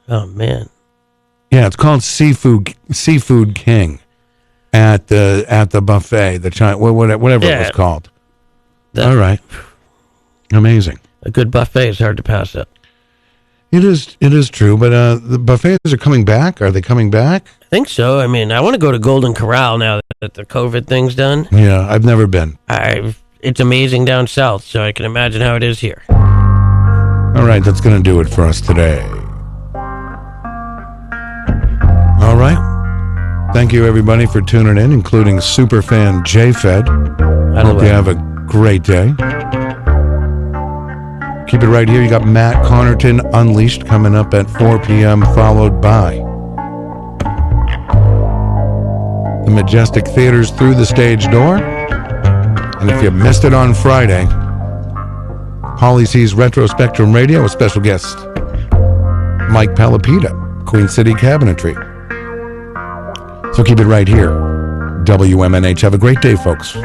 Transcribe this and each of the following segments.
Oh, man. Yeah, it's called Seafood King at the buffet, whatever it was called. All right. Amazing. A good buffet is hard to pass up. It is true, but the buffets are coming back. Are they coming back? I think so. I mean, I want to go to Golden Corral now that the COVID thing's done. Yeah, I've never been. It's amazing down south, so I can imagine how it is here. All right, that's going to do it for us today. All right. Thank you, everybody, for tuning in, including superfan J-Fed. Hope you have a great day. Keep it right here. You got Matt Connerton Unleashed coming up at 4 p.m., followed by the Majestic Theater's Through the Stage Door. And if you missed it on Friday, Holly C's Retro Spectrum Radio with special guest Mike Palapita, Queen City Cabinetry. So keep it right here. WMNH. Have a great day, folks.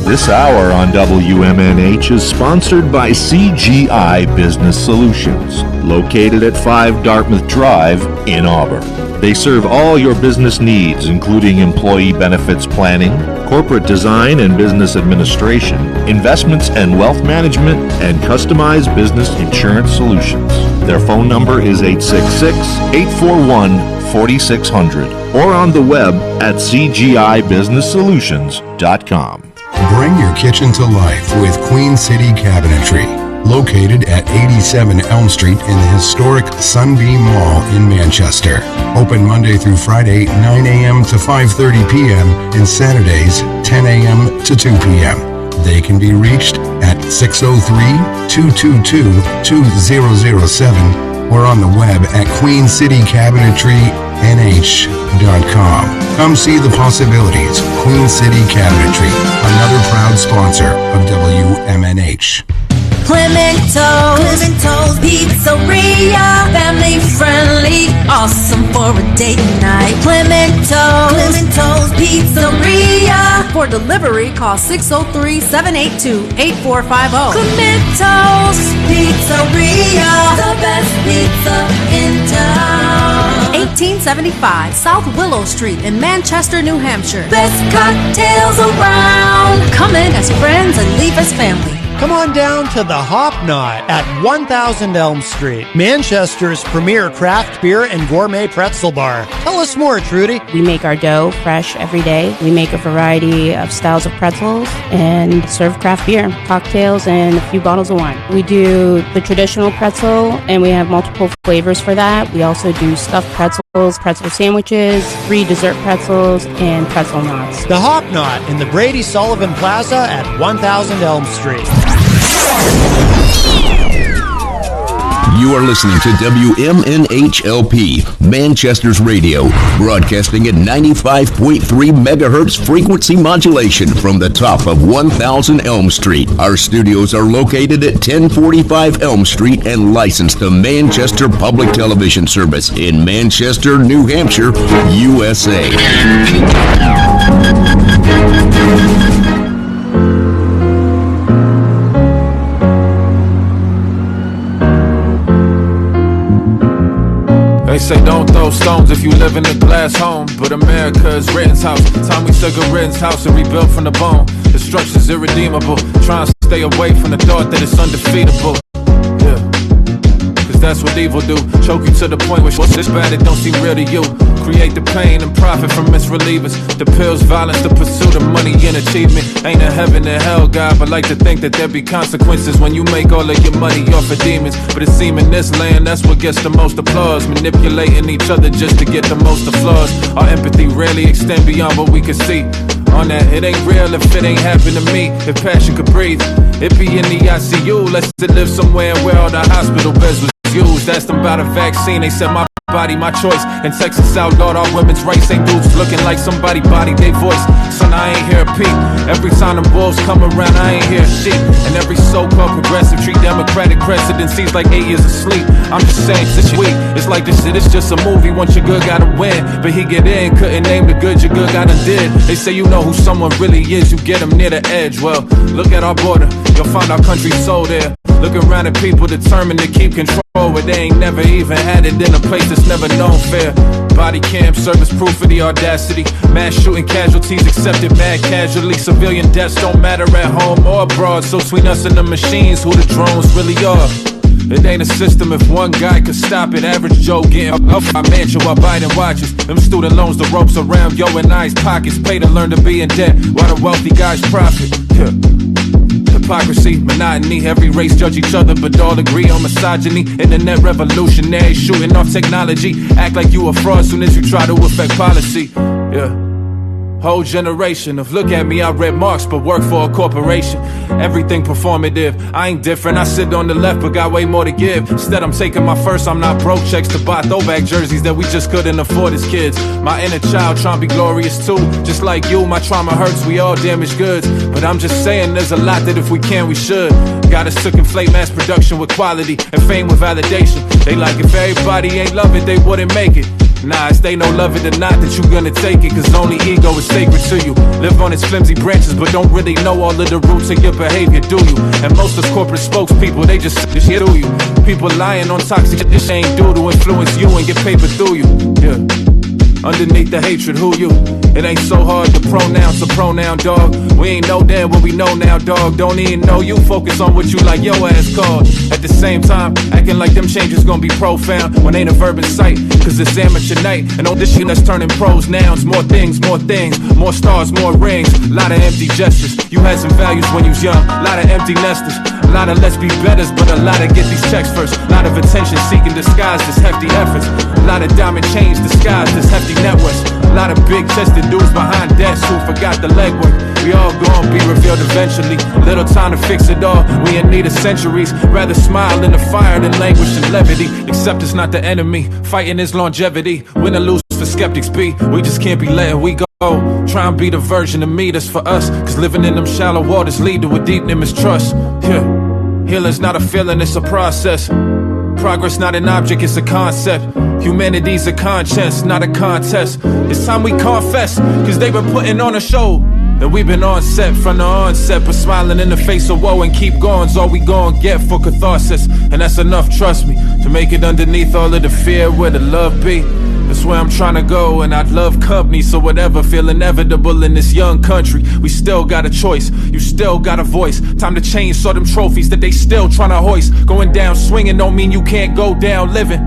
This hour on WMNH is sponsored by CGI Business Solutions, located at 5 Dartmouth Drive in Auburn. They serve all your business needs, including employee benefits planning, corporate design and business administration, investments and wealth management, and customized business insurance solutions. Their phone number is 866-841-4600 or on the web at cgibusinesssolutions.com. Bring your kitchen to life with Queen City Cabinetry, located at 87 Elm Street in the historic Sunbeam Mall in Manchester. Open Monday through Friday, 9 a.m. to 5:30 p.m. and Saturdays, 10 a.m. to 2 p.m. They can be reached at 603-222-2007 or on the web at queencitycabinetrynh.com. Come see the possibilities. Queen City Cabinetry, another proud sponsor of WMNH. Clemento's Pizzeria, family friendly, awesome for a date night. Clemento's Pizzeria. For delivery, call 603-782-8450. Clemento's Pizzeria, the best pizza in town. 1875 South Willow Street in Manchester, New Hampshire. Best cocktails around. Come in as friends and leave as family. Come on down to the Hop Knot at 1000 Elm Street, Manchester's premier craft beer and gourmet pretzel bar. Tell us more, Trudy. We make our dough fresh every day. We make a variety of styles of pretzels and serve craft beer, cocktails, and a few bottles of wine. We do the traditional pretzel, and we have multiple flavors for that. We also do stuffed pretzels, pretzel sandwiches, free dessert pretzels, and pretzel knots. The Hop Knot in the Brady Sullivan Plaza at 1000 Elm Street. are listening to WMNHLP, Manchester's radio, broadcasting at 95.3 megahertz frequency modulation from the top of 1000 Elm Street. Our studios are located at 1045 Elm Street and licensed to Manchester Public Television Service in Manchester, New Hampshire, USA. They say don't throw stones if you live in a glass home, but America is Rittenhouse. Time we took a Rittenhouse and rebuilt from the bone. The structure's irredeemable. Trying to stay away from the thought that it's undefeatable. Yeah, cause that's what evil do. Choke you to the point where what's this bad, it don't seem real to you. Create the pain and profit from misrelievers. The pills, violence, the pursuit of money and achievement. Ain't a heaven and hell, God, but like to think that there be consequences when you make all of your money off of demons. But it seems in this land, that's what gets the most applause. Manipulating each other just to get the most applause. Our empathy rarely extend beyond what we can see. On that, it ain't real if it ain't happened to me. If passion could breathe, it be in the ICU. Let's live somewhere where all the hospital beds was used. Asked them about a vaccine, they said my body, my choice. In Texas outlawed all women's rights. Ain't dudes looking like somebody bodied they voice. Son, I ain't hear a peep. Every time the wolves come around, I ain't hear a sheep. And every so-called progressive treat democratic presidencies like 8 years of sleep. I'm just saying, this week, it's like this shit, it's just a movie. Once your good gotta win, but he get in, couldn't name the good your good gotta did. They say you know who someone really is, you get them near the edge. Well, look at our border, you'll find our country's soul there. Look around at people determined to keep control, where they ain't never even had it in a place that's never known fair. Body cam service proof of the audacity. Mass shooting casualties accepted mad casually. Civilian deaths don't matter at home or abroad. So between us and the machines, who the drones really are. It ain't a system if one guy could stop it. Average Joe getting up my mansion while Biden watches. Them student loans, the ropes around yo and I's pockets. Pay to learn to be in debt while the wealthy guys profit. Yeah. Hypocrisy, monotony, every race judge each other but all agree on misogyny. Internet revolutionary, shooting off technology. Act like you a fraud soon as you try to affect policy. Yeah. Whole generation of look at me, I read Marx but work for a corporation. Everything performative, I ain't different. I sit on the left but got way more to give. Instead I'm taking my first, I'm not broke checks to buy throwback jerseys that we just couldn't afford as kids. My inner child trying to be glorious too. Just like you, my trauma hurts, we all damaged goods. But I'm just saying there's a lot that if we can, we should. Got us to conflate mass production with quality and fame with validation. They like if everybody ain't love it, they wouldn't make it. Nah, it's they no love it or not that you gonna take it. Cause only ego is sacred to you. Live on its flimsy branches but don't really know all of the roots of your behavior, do you? And most of corporate spokespeople, they just shit through you. People lying on toxic shit this ain't due to influence you and get paper through you. Yeah. Underneath the hatred, who you? It ain't so hard to pronounce a pronoun, dog. We ain't know then what we know now, dog. Don't even know you, focus on what you like your ass called. At the same time, acting like them changes gonna be profound when ain't a verb in sight. Cause it's amateur night, and all this shit that's turning pros nouns. More things, more stars, more rings. Lot of empty gestures. You had some values when you was young, lot of empty nesters. A lot of let's be betters, but a lot of get these checks first. A lot of attention seeking disguised as hefty efforts. A lot of diamond chains disguised as hefty net worths. A lot of big chested dudes behind desks who forgot the legwork. We all gon' be revealed eventually. Little time to fix it all, we in need of centuries. Rather smile in the fire than languish in levity. Except it's not the enemy, fighting is longevity. Win or lose for skeptics be, we just can't be letting we go. Try and be the version of me that's for us. Cause living in them shallow waters lead to a deep mistrust. Yeah, healing's not a feeling, it's a process. Progress not an object, it's a concept. Humanity's a conscience, not a contest. It's time we confess, cause they've been putting on a show. And we've been on set from the onset, but smiling in the face of woe and keep going's all we gon' get for catharsis. And that's enough, trust me, to make it underneath all of the fear where the love be. That's where I'm trying to go, and I'd love company. So whatever feel inevitable in this young country, we still got a choice, you still got a voice. Time to change, so them trophies that they still trying to hoist. Going down swinging don't mean you can't go down living.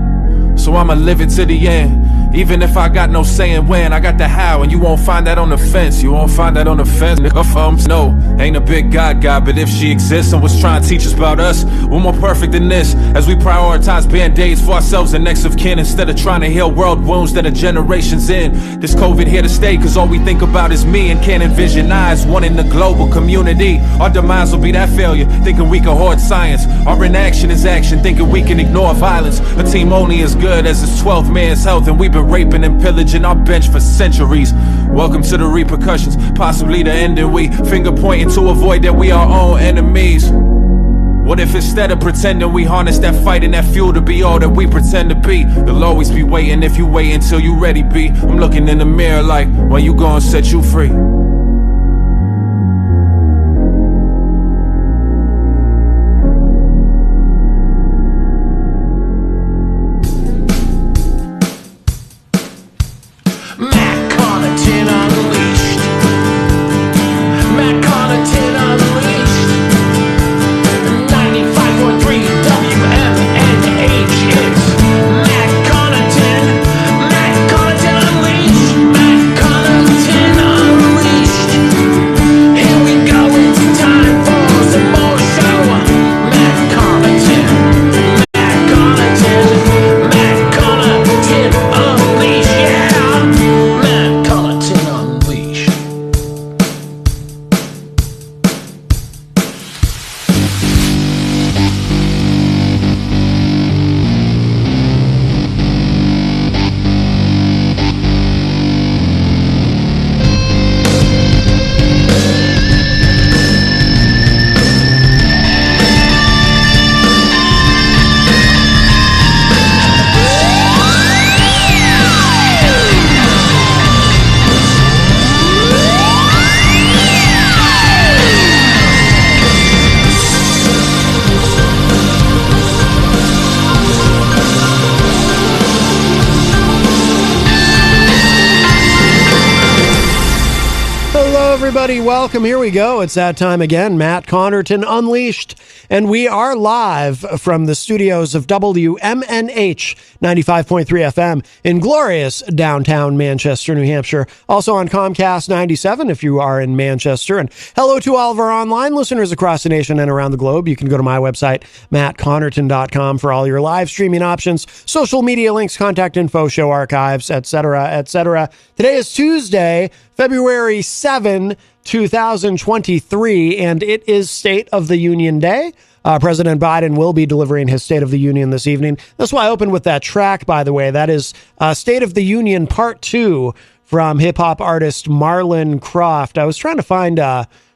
So I'ma live it to the end. Even if I got no saying when, I got the how, and you won't find that on the fence. You won't find that on the fence, nigga. No, ain't a big God guy, but if she exists and was trying to teach us about us, we're more perfect than this. As we prioritize band-aids for ourselves and next of kin, instead of trying to heal world wounds that are generations in. This COVID here to stay, cause all we think about is me, and can't envision eyes one in the global community. Our demise will be that failure, thinking we can hoard science. Our inaction is action, thinking we can ignore violence. A team only as good as its 12th man's health, and we've been raping and pillaging our bench for centuries. Welcome to the repercussions, possibly the ending. We finger pointing to avoid that we our own enemies. What if instead of pretending we harness that fight and that fuel to be all that we pretend to be? You'll always be waiting if you wait until you ready, B. I'm looking in the mirror like, when you gonna set you free? Everybody, welcome. Here we go. It's that time again. Matt Connerton Unleashed. And we are live from the studios of WMNH 95.3 FM in glorious downtown Manchester, New Hampshire. Also on Comcast 97 if you are in Manchester. And hello to all of our online listeners across the nation and around the globe. You can go to my website, mattconnerton.com, for all your live streaming options, social media links, contact info, show archives, etc., etc. Today is Tuesday, February 7, 2023, and it is State of the Union Day. President Biden will be delivering his State of the Union this evening. That's why I opened with that track, by the way. That is State of the Union Part 2 from hip-hop artist Marlon Croft. I was trying to find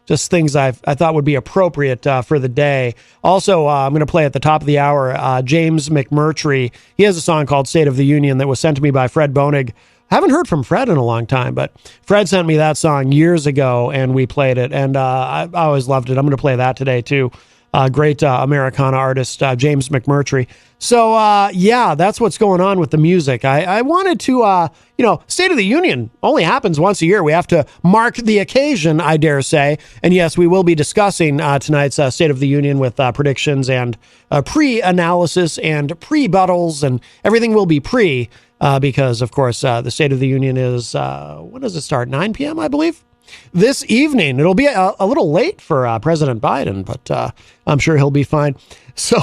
just things I thought would be appropriate for the day. Also, I'm going to play at the top of the hour, James McMurtry. He has a song called State of the Union that was sent to me by Fred Bonig. I haven't heard from Fred in a long time, but Fred sent me that song years ago, and we played it, and I always loved it. I'm going to play that today, too. Great Americana artist, James McMurtry. So, yeah, that's what's going on with the music. I wanted to, State of the Union only happens once a year. We have to mark the occasion, I dare say. And yes, we will be discussing tonight's State of the Union with predictions and pre-analysis and pre-buttles, and everything will be pre, because, of course, the State of the Union is, when does it start? 9 p.m., I believe? This evening. It'll be a little late for President Biden, but I'm sure he'll be fine. So,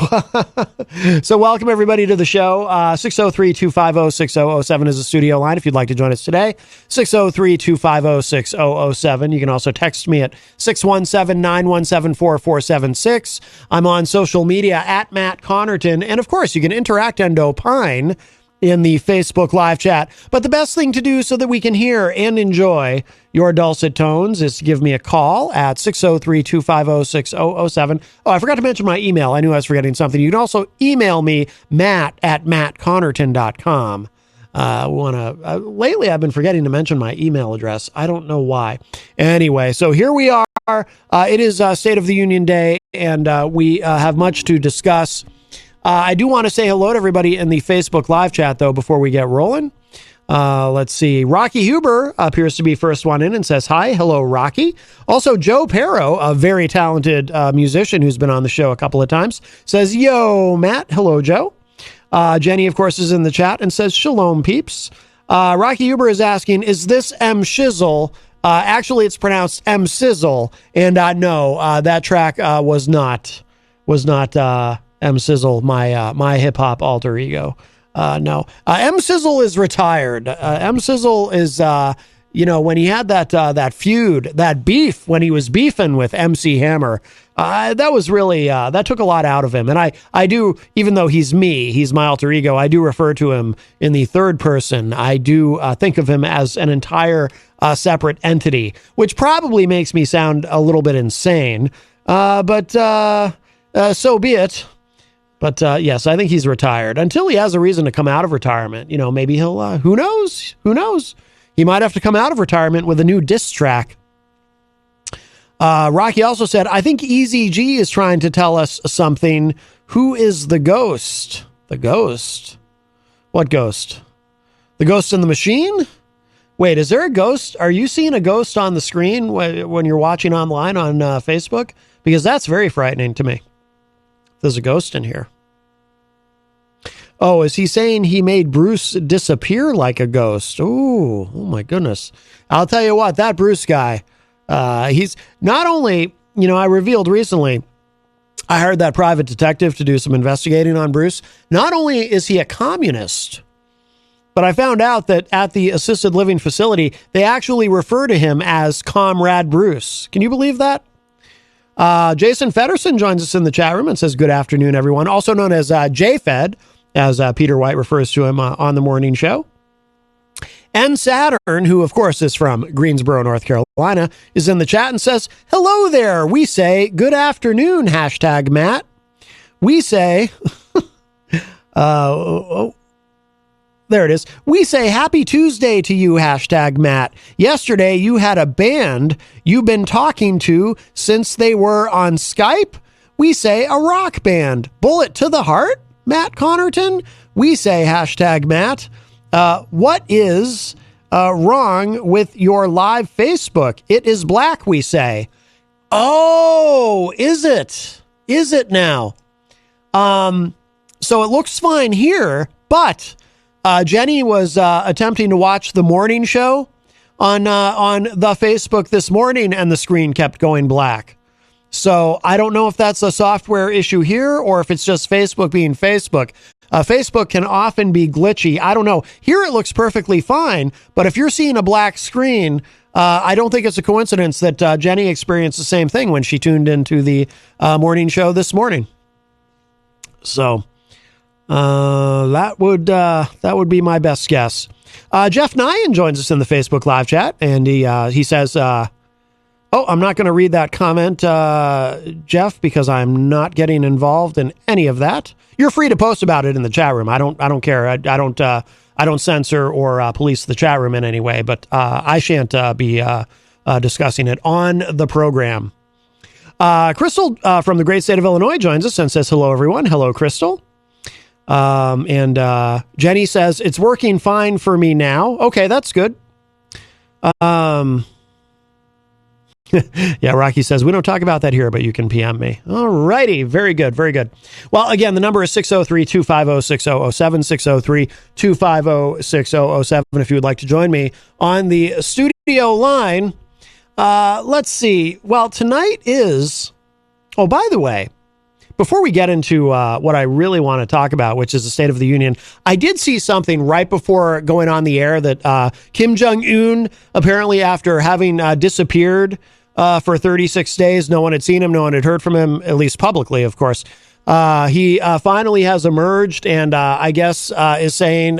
so welcome everybody to the show. 603-250-6007 is the studio line if you'd like to join us today. 603-250-6007. You can also text me at 617-917-4476. I'm on social media at Matt Connerton. And of course, you can interact and opine in the Facebook live chat. But the best thing to do so that we can hear and enjoy your dulcet tones is to give me a call at 603-250-6007. Oh, I forgot to mention my email. I knew I was forgetting something. You can also email me, matt@mattconnerton.com. Lately I've been forgetting to mention my email address. I don't know why. Anyway, so here we are. It is State of the Union Day, and we have much to discuss. I do want to say hello to everybody in the Facebook live chat, though, before we get rolling. Let's see. Rocky Huber appears to be first one in and says, hi. Hello, Rocky. Also, Joe Perro, a very talented musician who's been on the show a couple of times, says, yo, Matt. Hello, Joe. Jenny, of course, is in the chat and says, shalom, peeps. Rocky Uber is asking, is this M Shizzle? Actually, it's pronounced M Sizzle, and no, that track was not M Sizzle, my hip hop alter ego. No, M Sizzle is retired. M Sizzle is when he had that feud, that beef when he was beefing with MC Hammer. That was really that took a lot out of him, and I do, even though he's my alter ego, I do refer to him in the third person. I do think of him as an entire separate entity, which probably makes me sound a little bit insane, but so be it. But yes, I think he's retired until he has a reason to come out of retirement. Maybe he'll, who knows? He might have to come out of retirement with a new diss track. Rocky also said, I think Easy G is trying to tell us something. Who is the ghost? The ghost? What ghost? The ghost in the machine? Wait, is there a ghost? Are you seeing a ghost on the screen when you're watching online on Facebook? Because that's very frightening to me. There's a ghost in here. Oh, is he saying he made Bruce disappear like a ghost? Ooh, oh my goodness. I'll tell you what, that Bruce guy, he's not only, I revealed recently, I hired that private detective to do some investigating on Bruce. Not only is he a communist, but I found out that at the assisted living facility, they actually refer to him as Comrade Bruce. Can you believe that? Jason Federson joins us in the chat room and says, good afternoon, everyone. Also known as J-Fed, as Peter White refers to him on the morning show. And Saturn, who of course is from Greensboro, North Carolina, is in the chat and says, hello there. We say good afternoon, hashtag Matt. We say, there it is. We say happy Tuesday to you, hashtag Matt. Yesterday, you had a band you've been talking to since they were on Skype. We say a rock band. Bullet to the heart, Matt Connerton. We say hashtag Matt. What is wrong with your live Facebook? It is black, we say. Oh, is it? Is it now? So it looks fine here, but Jenny was attempting to watch the morning show on the Facebook this morning, and the screen kept going black. So I don't know if that's a software issue here or if it's just Facebook being Facebook. Facebook can often be glitchy. I don't know. Here it looks perfectly fine, but if you're seeing a black screen, I don't think it's a coincidence that Jenny experienced the same thing when she tuned into the morning show this morning. So that would be my best guess. Jeff Nyan joins us in the Facebook live chat, and he says, I'm not going to read that comment, Jeff, because I'm not getting involved in any of that. You're free to post about it in the chat room. I don't care. I don't censor or police the chat room in any way, but I shan't be discussing it on the program. Crystal from the great state of Illinois joins us and says, hello, everyone. Hello, Crystal. And Jenny says, it's working fine for me now. Okay, that's good. Yeah, Rocky says, we don't talk about that here, but you can PM me. All righty. Very good. Very good. Well, again, the number is 603-250-6007, 603-250-6007. If you would like to join me on the studio line. Let's see. Well, tonight is, by the way, before we get into what I really want to talk about, which is the State of the Union, I did see something right before going on the air that Kim Jong-un, apparently after having disappeared for 36 days, no one had seen him, no one had heard from him, at least publicly, of course. He finally has emerged and I guess is telling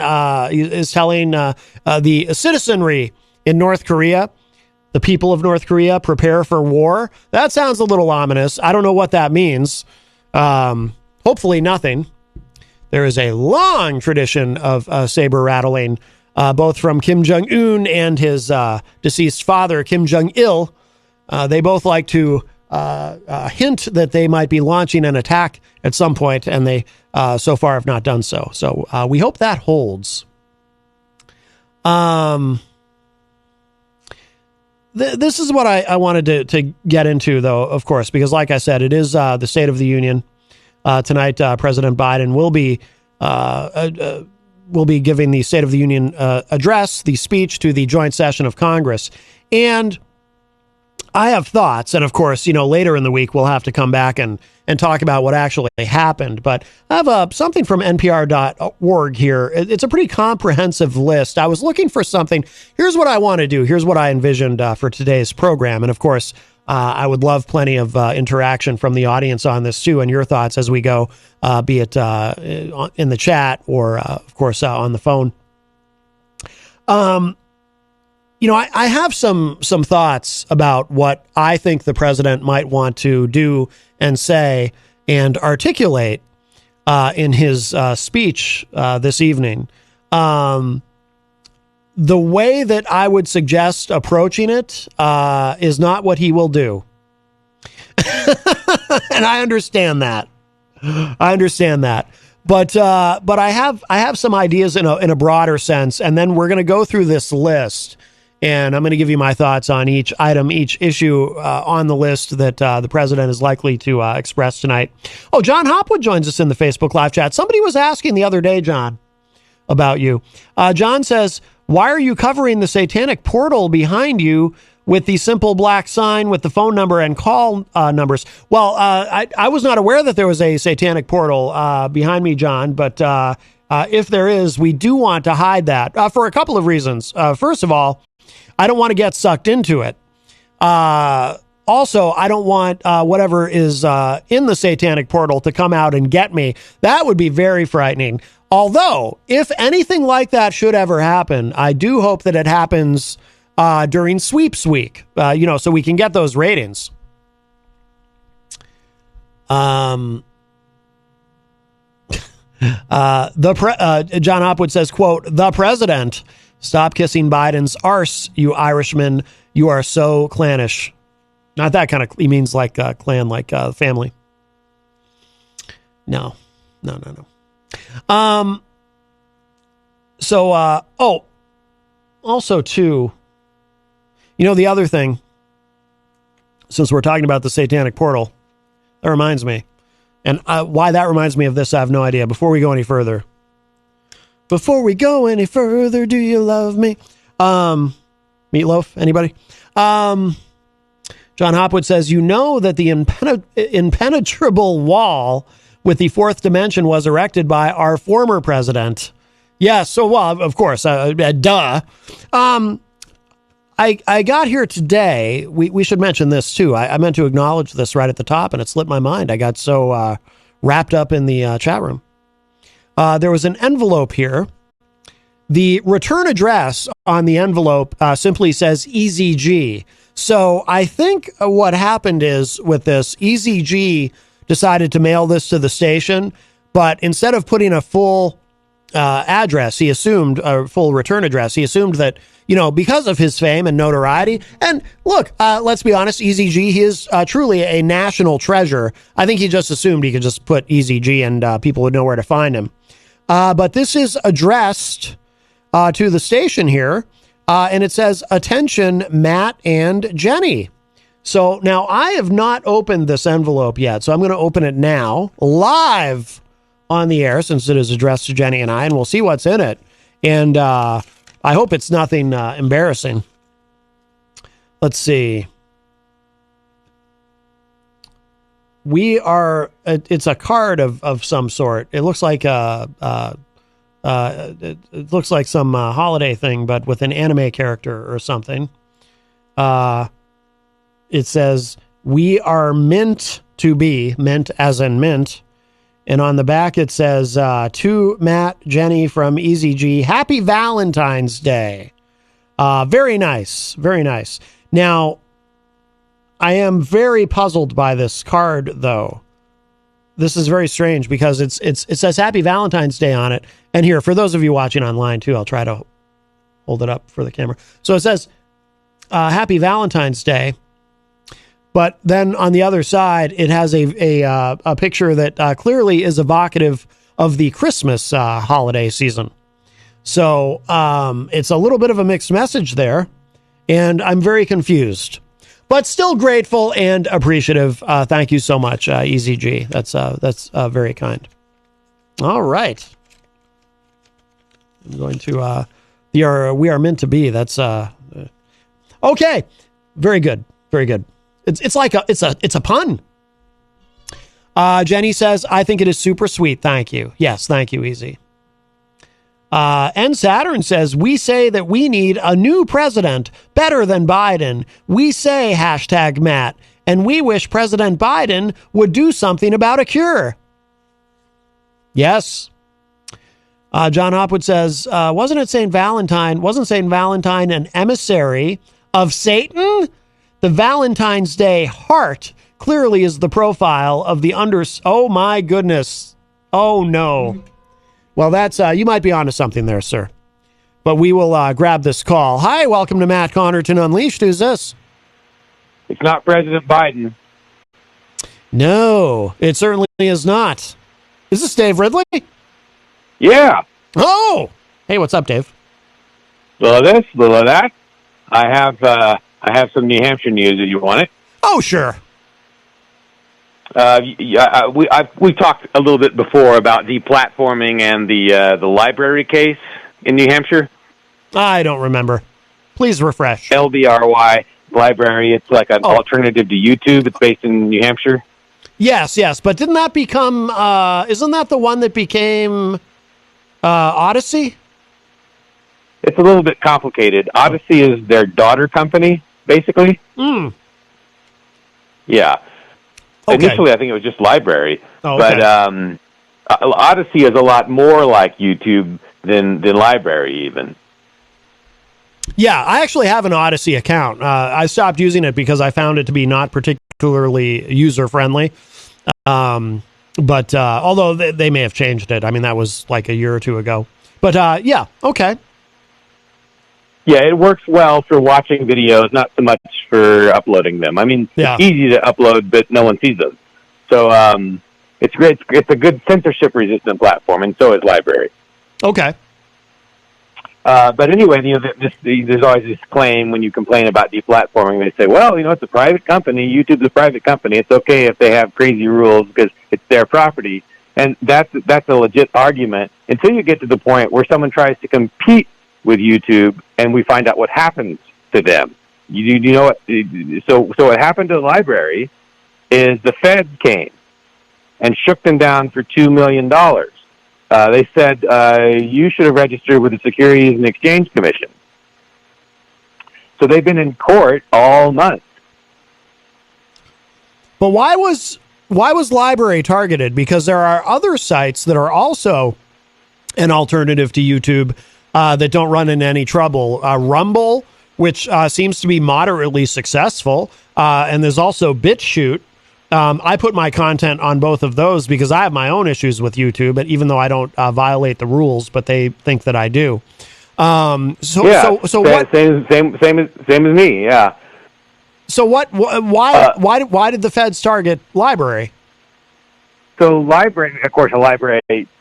the citizenry in North Korea, the people of North Korea, prepare for war. That sounds a little ominous. I don't know what that means. Hopefully nothing. There is a long tradition of saber rattling, both from Kim Jong-un and his deceased father, Kim Jong-il. They both like to hint that they might be launching an attack at some point, and they so far have not done so. So we hope that holds. This is what I wanted to get into, though, of course, because like I said, it is the State of the Union. Tonight, President Biden will be will be giving the State of the Union address, the speech to the joint session of Congress. And I have thoughts, and of course, later in the week, we'll have to come back and talk about what actually happened. But I have something from NPR.org here. It's a pretty comprehensive list. I was looking for something. Here's what I want to do. Here's what I envisioned for today's program. And of course, I would love plenty of interaction from the audience on this too, and your thoughts as we go, be it in the chat or, of course, on the phone. I have some thoughts about what I think the president might want to do and say and articulate in his speech this evening. The way that I would suggest approaching it is not what he will do. And I understand that. But I have some ideas in a broader sense, and then we're going to go through this list. And I'm going to give you my thoughts on each item, each issue on the list that the president is likely to express tonight. Oh, John Hopwood joins us in the Facebook live chat. Somebody was asking the other day, John, about you. John says, why are you covering the satanic portal behind you with the simple black sign with the phone number and call numbers? Well, I was not aware that there was a satanic portal behind me, John, but if there is, we do want to hide that for a couple of reasons. First of all, I don't want to get sucked into it. Also, I don't want whatever is in the satanic portal to come out and get me. That would be very frightening. Although, if anything like that should ever happen, I do hope that it happens during sweeps week, so we can get those ratings. John Hopwood says, quote, the president, stop kissing Biden's arse, you Irishmen. You are so clannish. Not that kind of, he means like clan, like family. No. Also too, the other thing, since we're talking about the satanic portal, that reminds me, and why that reminds me of this, I have no idea. Before we go any further, do you love me? Meatloaf, anybody? John Hopwood says, that the impenetrable wall with the fourth dimension was erected by our former president. Yes, so, well, of course, duh. I got here today. We should mention this, too. I meant to acknowledge this right at the top, and it slipped my mind. I got so wrapped up in the chat room. There was an envelope here. The return address on the envelope simply says EZG. So I think what happened is with this, EZG decided to mail this to the station, but instead of putting a full address, he assumed a full return address. He assumed that, because of his fame and notoriety, and look, let's be honest, EZG, he is truly a national treasure. I think he just assumed he could just put EZG and people would know where to find him. But this is addressed to the station here, and it says, attention, Matt and Jenny. So now I have not opened this envelope yet, so I'm going to open it now, live on the air, since it is addressed to Jenny and I, and we'll see what's in it. And I hope it's nothing embarrassing. Let's see. It's a card of some sort. It looks like it looks like some holiday thing, but with an anime character or something. It says, we are meant to be, mint as in mint. And on the back, it says, to Matt, Jenny from EZG, Happy Valentine's Day. Very nice. Very nice. Now, I am very puzzled by this card, though. This is very strange because it says Happy Valentine's Day on it. And here, for those of you watching online, too, I'll try to hold it up for the camera. So it says Happy Valentine's Day. But then on the other side, it has a picture that clearly is evocative of the Christmas holiday season. So it's a little bit of a mixed message there, and I'm very confused, but still grateful and appreciative. Thank you so much, EZG. That's very kind. All right. going to we are meant to be. That's okay. Very good. Very good. It's like it's a pun. Jenny says, I think it is super sweet. Thank you. Yes, thank you, Easy. And Saturn says, we say that we need a new president better than Biden. We say #Matt, and we wish President Biden would do something about a cure. Yes. John Hopwood says, wasn't St. Valentine an emissary of Satan? The Valentine's Day heart clearly is the profile of the oh my goodness. Oh no. Well, that's, you might be onto something there, sir. But we will grab this call. Hi, welcome to Matt Connerton Unleashed. Who's this? It's not President Biden. No, it certainly is not. Is this Dave Ridley? Yeah. Oh! Hey, what's up, Dave? Little of this, little of that. I have some New Hampshire news if you want it. Oh, sure. We talked a little bit before about deplatforming and the library case in New Hampshire. I don't remember. Please refresh. LBRY library. It's like an alternative to YouTube. It's based in New Hampshire. Yes. But didn't that become? Isn't that the one that became Odyssey? It's a little bit complicated. Odyssey is their daughter company, basically. Yeah. Okay. Initially, I think it was just library. Oh, okay. But Odyssey is a lot more like YouTube than library, even. Yeah, I actually have an Odyssey account. I stopped using it because I found it to be not particularly user-friendly. But although they may have changed it. I mean, that was like a year or two ago. But yeah, okay. Yeah, it works well for watching videos, not so much for uploading them. I mean, It's easy to upload, but no one sees them. So it's great. It's a good censorship-resistant platform, and so is library. Okay. But anyway, there's always this claim when you complain about deplatforming. They say, well, it's a private company. YouTube's a private company. It's okay if they have crazy rules because it's their property. And that's a legit argument until you get to the point where someone tries to compete with YouTube and we find out what happens to them. You know what? So what happened to the library is the feds came and shook them down for $2 million. They said, you should have registered with the Securities and Exchange Commission. So they've been in court all month. But why was library targeted? Because there are other sites that are also an alternative to YouTube that don't run into any trouble. Rumble, which seems to be moderately successful. And there's also BitChute. I put my content on both of those because I have my own issues with YouTube, even though I don't violate the rules, but they think that I do. So what? Same as me. Yeah. So why did the feds target library? So library, of course, a library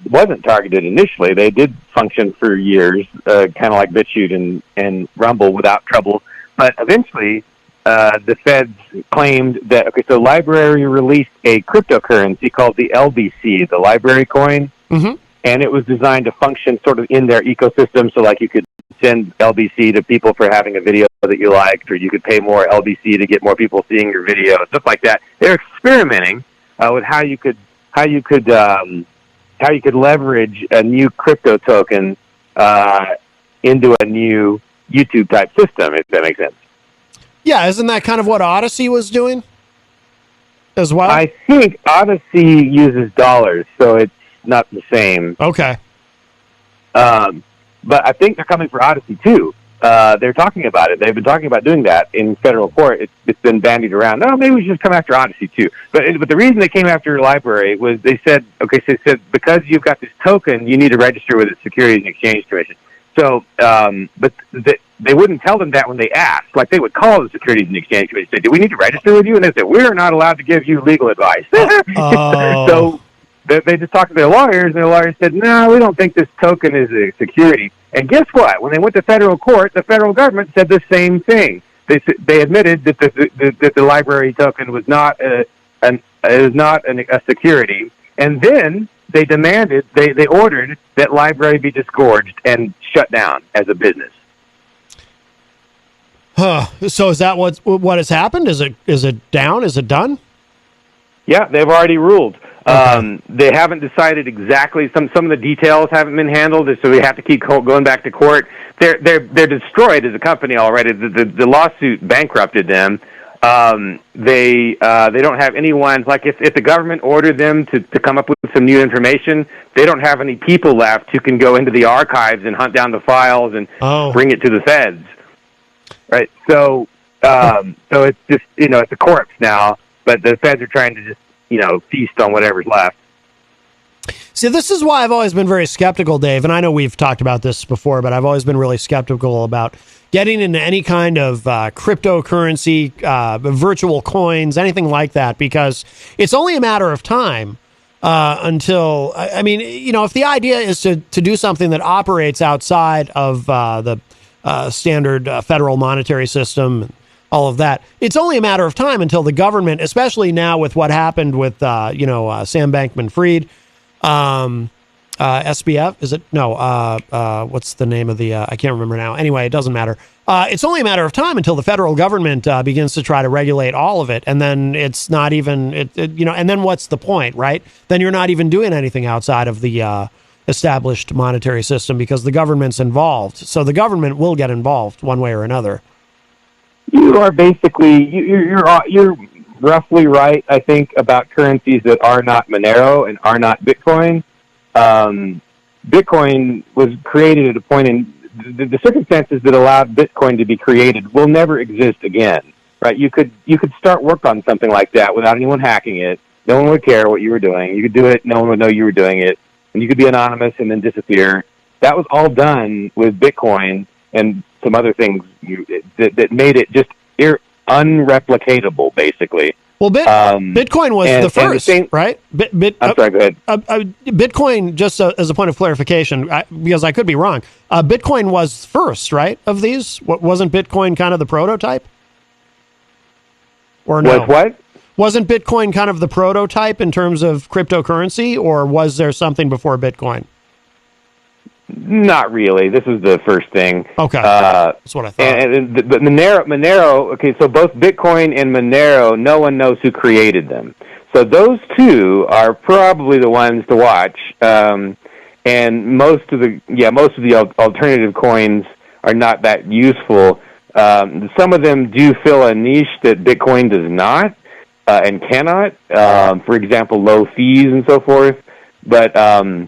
wasn't targeted initially. They did function for years, kind of like BitChute and Rumble without trouble. But eventually, the feds claimed that, so library released a cryptocurrency called the LBC, the library coin. Mm-hmm. And it was designed to function sort of in their ecosystem. So like you could send LBC to people for having a video that you liked, or you could pay more LBC to get more people seeing your video, stuff like that. They're experimenting with how you could leverage a new crypto token into a new YouTube type system, if that makes sense. Yeah, isn't that kind of what Odyssey was doing as well? I think Odyssey uses dollars, so it's not the same. Okay. But I think they're coming for Odyssey too. They're talking about it. They've been talking about doing that in federal court. It's been bandied around. Oh, maybe we should just come after Odyssey too. But the reason they came after library was they said because you've got this token, you need to register with the Securities and Exchange Commission. So, but they wouldn't tell them that when they asked. Like they would call the Securities and Exchange Commission and say, "Do we need to register with you?" And they said, "We're not allowed to give you legal advice." So they just talked to their lawyers, and their lawyers said, "No, we don't think this token is a security." And guess what? When they went to federal court, the federal government said the same thing. They admitted that the library token was not a security, and then they demanded, they ordered that LBRY be disgorged and shut down as a business. So is that what has happened? Is it down? Is it done? Yeah, they've already ruled. Okay. They haven't decided exactly. Some of the details haven't been handled, so we have to keep going back to court. They're destroyed as a company already. The lawsuit bankrupted them. They don't have anyone, like if the government ordered them to come up with some new information, they don't have any people left who can go into the archives and hunt down the files and bring it to the feds. Right. So it's just, it's a corpse now, but the feds are trying to just, feast on whatever's left. See, this is why I've always been very skeptical, Dave, and I know we've talked about this before, but I've always been really skeptical about getting into any kind of cryptocurrency, virtual coins, anything like that, because it's only a matter of time until, if the idea is to do something that operates outside of the standard federal monetary system, all of that, it's only a matter of time until the government, especially now with what happened with, Sam Bankman-Fried, SBF, is it? No, what's the name of the, I can't remember now. Anyway, it doesn't matter. It's only a matter of time until the federal government begins to try to regulate all of it. And then it's not even, and then what's the point, right? Then you're not even doing anything outside of the established monetary system because the government's involved. So the government will get involved one way or another. You are basically, you're roughly right, I think, about currencies that are not Monero and are not Bitcoin. Bitcoin was created at a point in the circumstances that allowed Bitcoin to be created will never exist again, right? You could start work on something like that without anyone hacking it. No one would care what you were doing. You could do it. No one would know you were doing it. And you could be anonymous and then disappear. That was all done with Bitcoin and some other things that made it just unreplicatable, basically. Well, Bitcoin was the first, right? I'm sorry, go ahead. Bitcoin, just as a point of clarification, because I could be wrong, Bitcoin was first, right, of these? Wasn't Bitcoin kind of the prototype? Or no? What? Wasn't Bitcoin kind of the prototype in terms of cryptocurrency, or was there something before Bitcoin? Not really. This was the first thing. Okay, that's what I thought. But Monero. Okay, so both Bitcoin and Monero, no one knows who created them. So those two are probably the ones to watch. And most of the alternative coins are not that useful. Some of them do fill a niche that Bitcoin does not and cannot. For example, low fees and so forth. But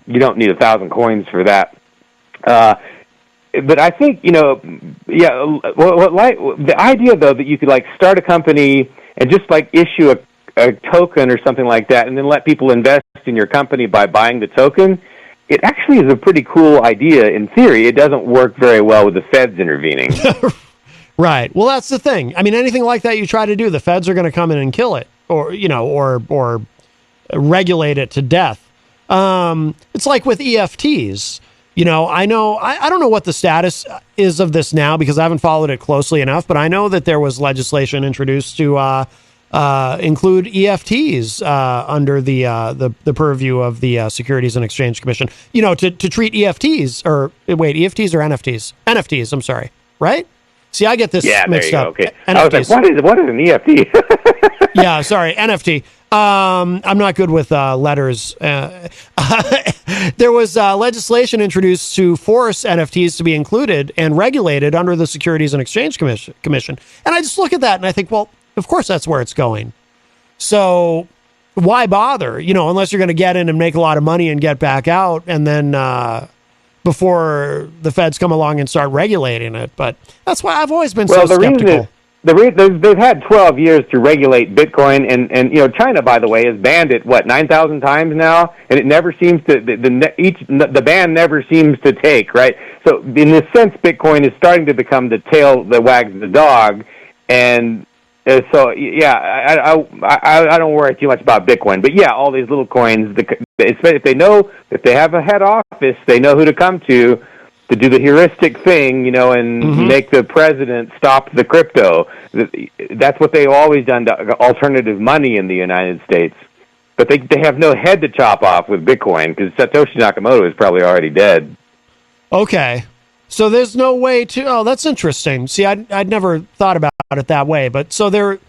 you don't need 1,000 coins for that. But I think, the idea, though, that you could, start a company and just, issue a token or something like that and then let people invest in your company by buying the token, it actually is a pretty cool idea in theory. It doesn't work very well with the feds intervening. Right. Well, that's the thing. I mean, anything like that you try to do, the feds are going to come in and kill it or regulate it to death. It's like with EFTs. I don't know what the status is of this now because I haven't followed it closely enough, but I know that there was legislation introduced to include EFTs under the purview of the Securities and Exchange Commission. To treat EFTs EFTs or NFTs? NFTs, I'm sorry. Right? See, I get this mixed up. Okay. I was like, what is an EFT? Yeah, sorry, NFT. I'm not good with letters. There was legislation introduced to force NFTs to be included and regulated under the Securities and Exchange Commission. And I just look at that and I think, well, of course that's where it's going. So why bother? Unless you're going to get in and make a lot of money and get back out, and then before the feds come along and start regulating it. But that's why I've always been so skeptical. They've had 12 years to regulate Bitcoin, and China, by the way, has banned it 9,000 times now, and it never seems to the ban never seems to take, right. So in this sense, Bitcoin is starting to become the tail that wags the dog, and so I don't worry too much about Bitcoin, but all these little coins, if they have a head office, they know who to come to do the heuristic thing, and make the president stop the crypto. That's what they've always done to alternative money in the United States. but they have no head to chop off with Bitcoin because Satoshi Nakamoto is probably already dead. Okay. So there's no way to. Oh, that's interesting. See, I'd never thought about it that way. But so in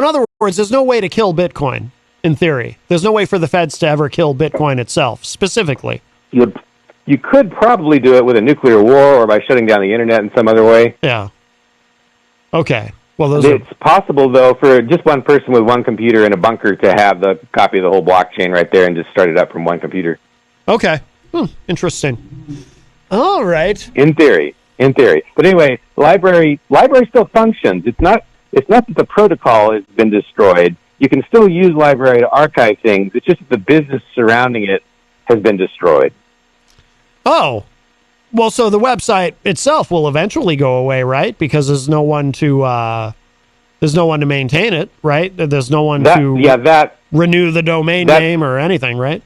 other words, there's no way to kill Bitcoin in theory. There's no way for the feds to ever kill Bitcoin itself specifically. You could probably do it with a nuclear war or by shutting down the internet in some other way. Yeah. Okay. Well, it's possible though for just one person with one computer in a bunker to have the copy of the whole blockchain right there and just start it up from one computer. Okay. Interesting. All right. In theory. But anyway, library still functions. It's not that the protocol has been destroyed. You can still use library to archive things. It's just that the business surrounding it has been destroyed. Oh. Well, so the website itself will eventually go away, right? Because there's no one to maintain it, right? There's no one to renew the domain name or anything, right?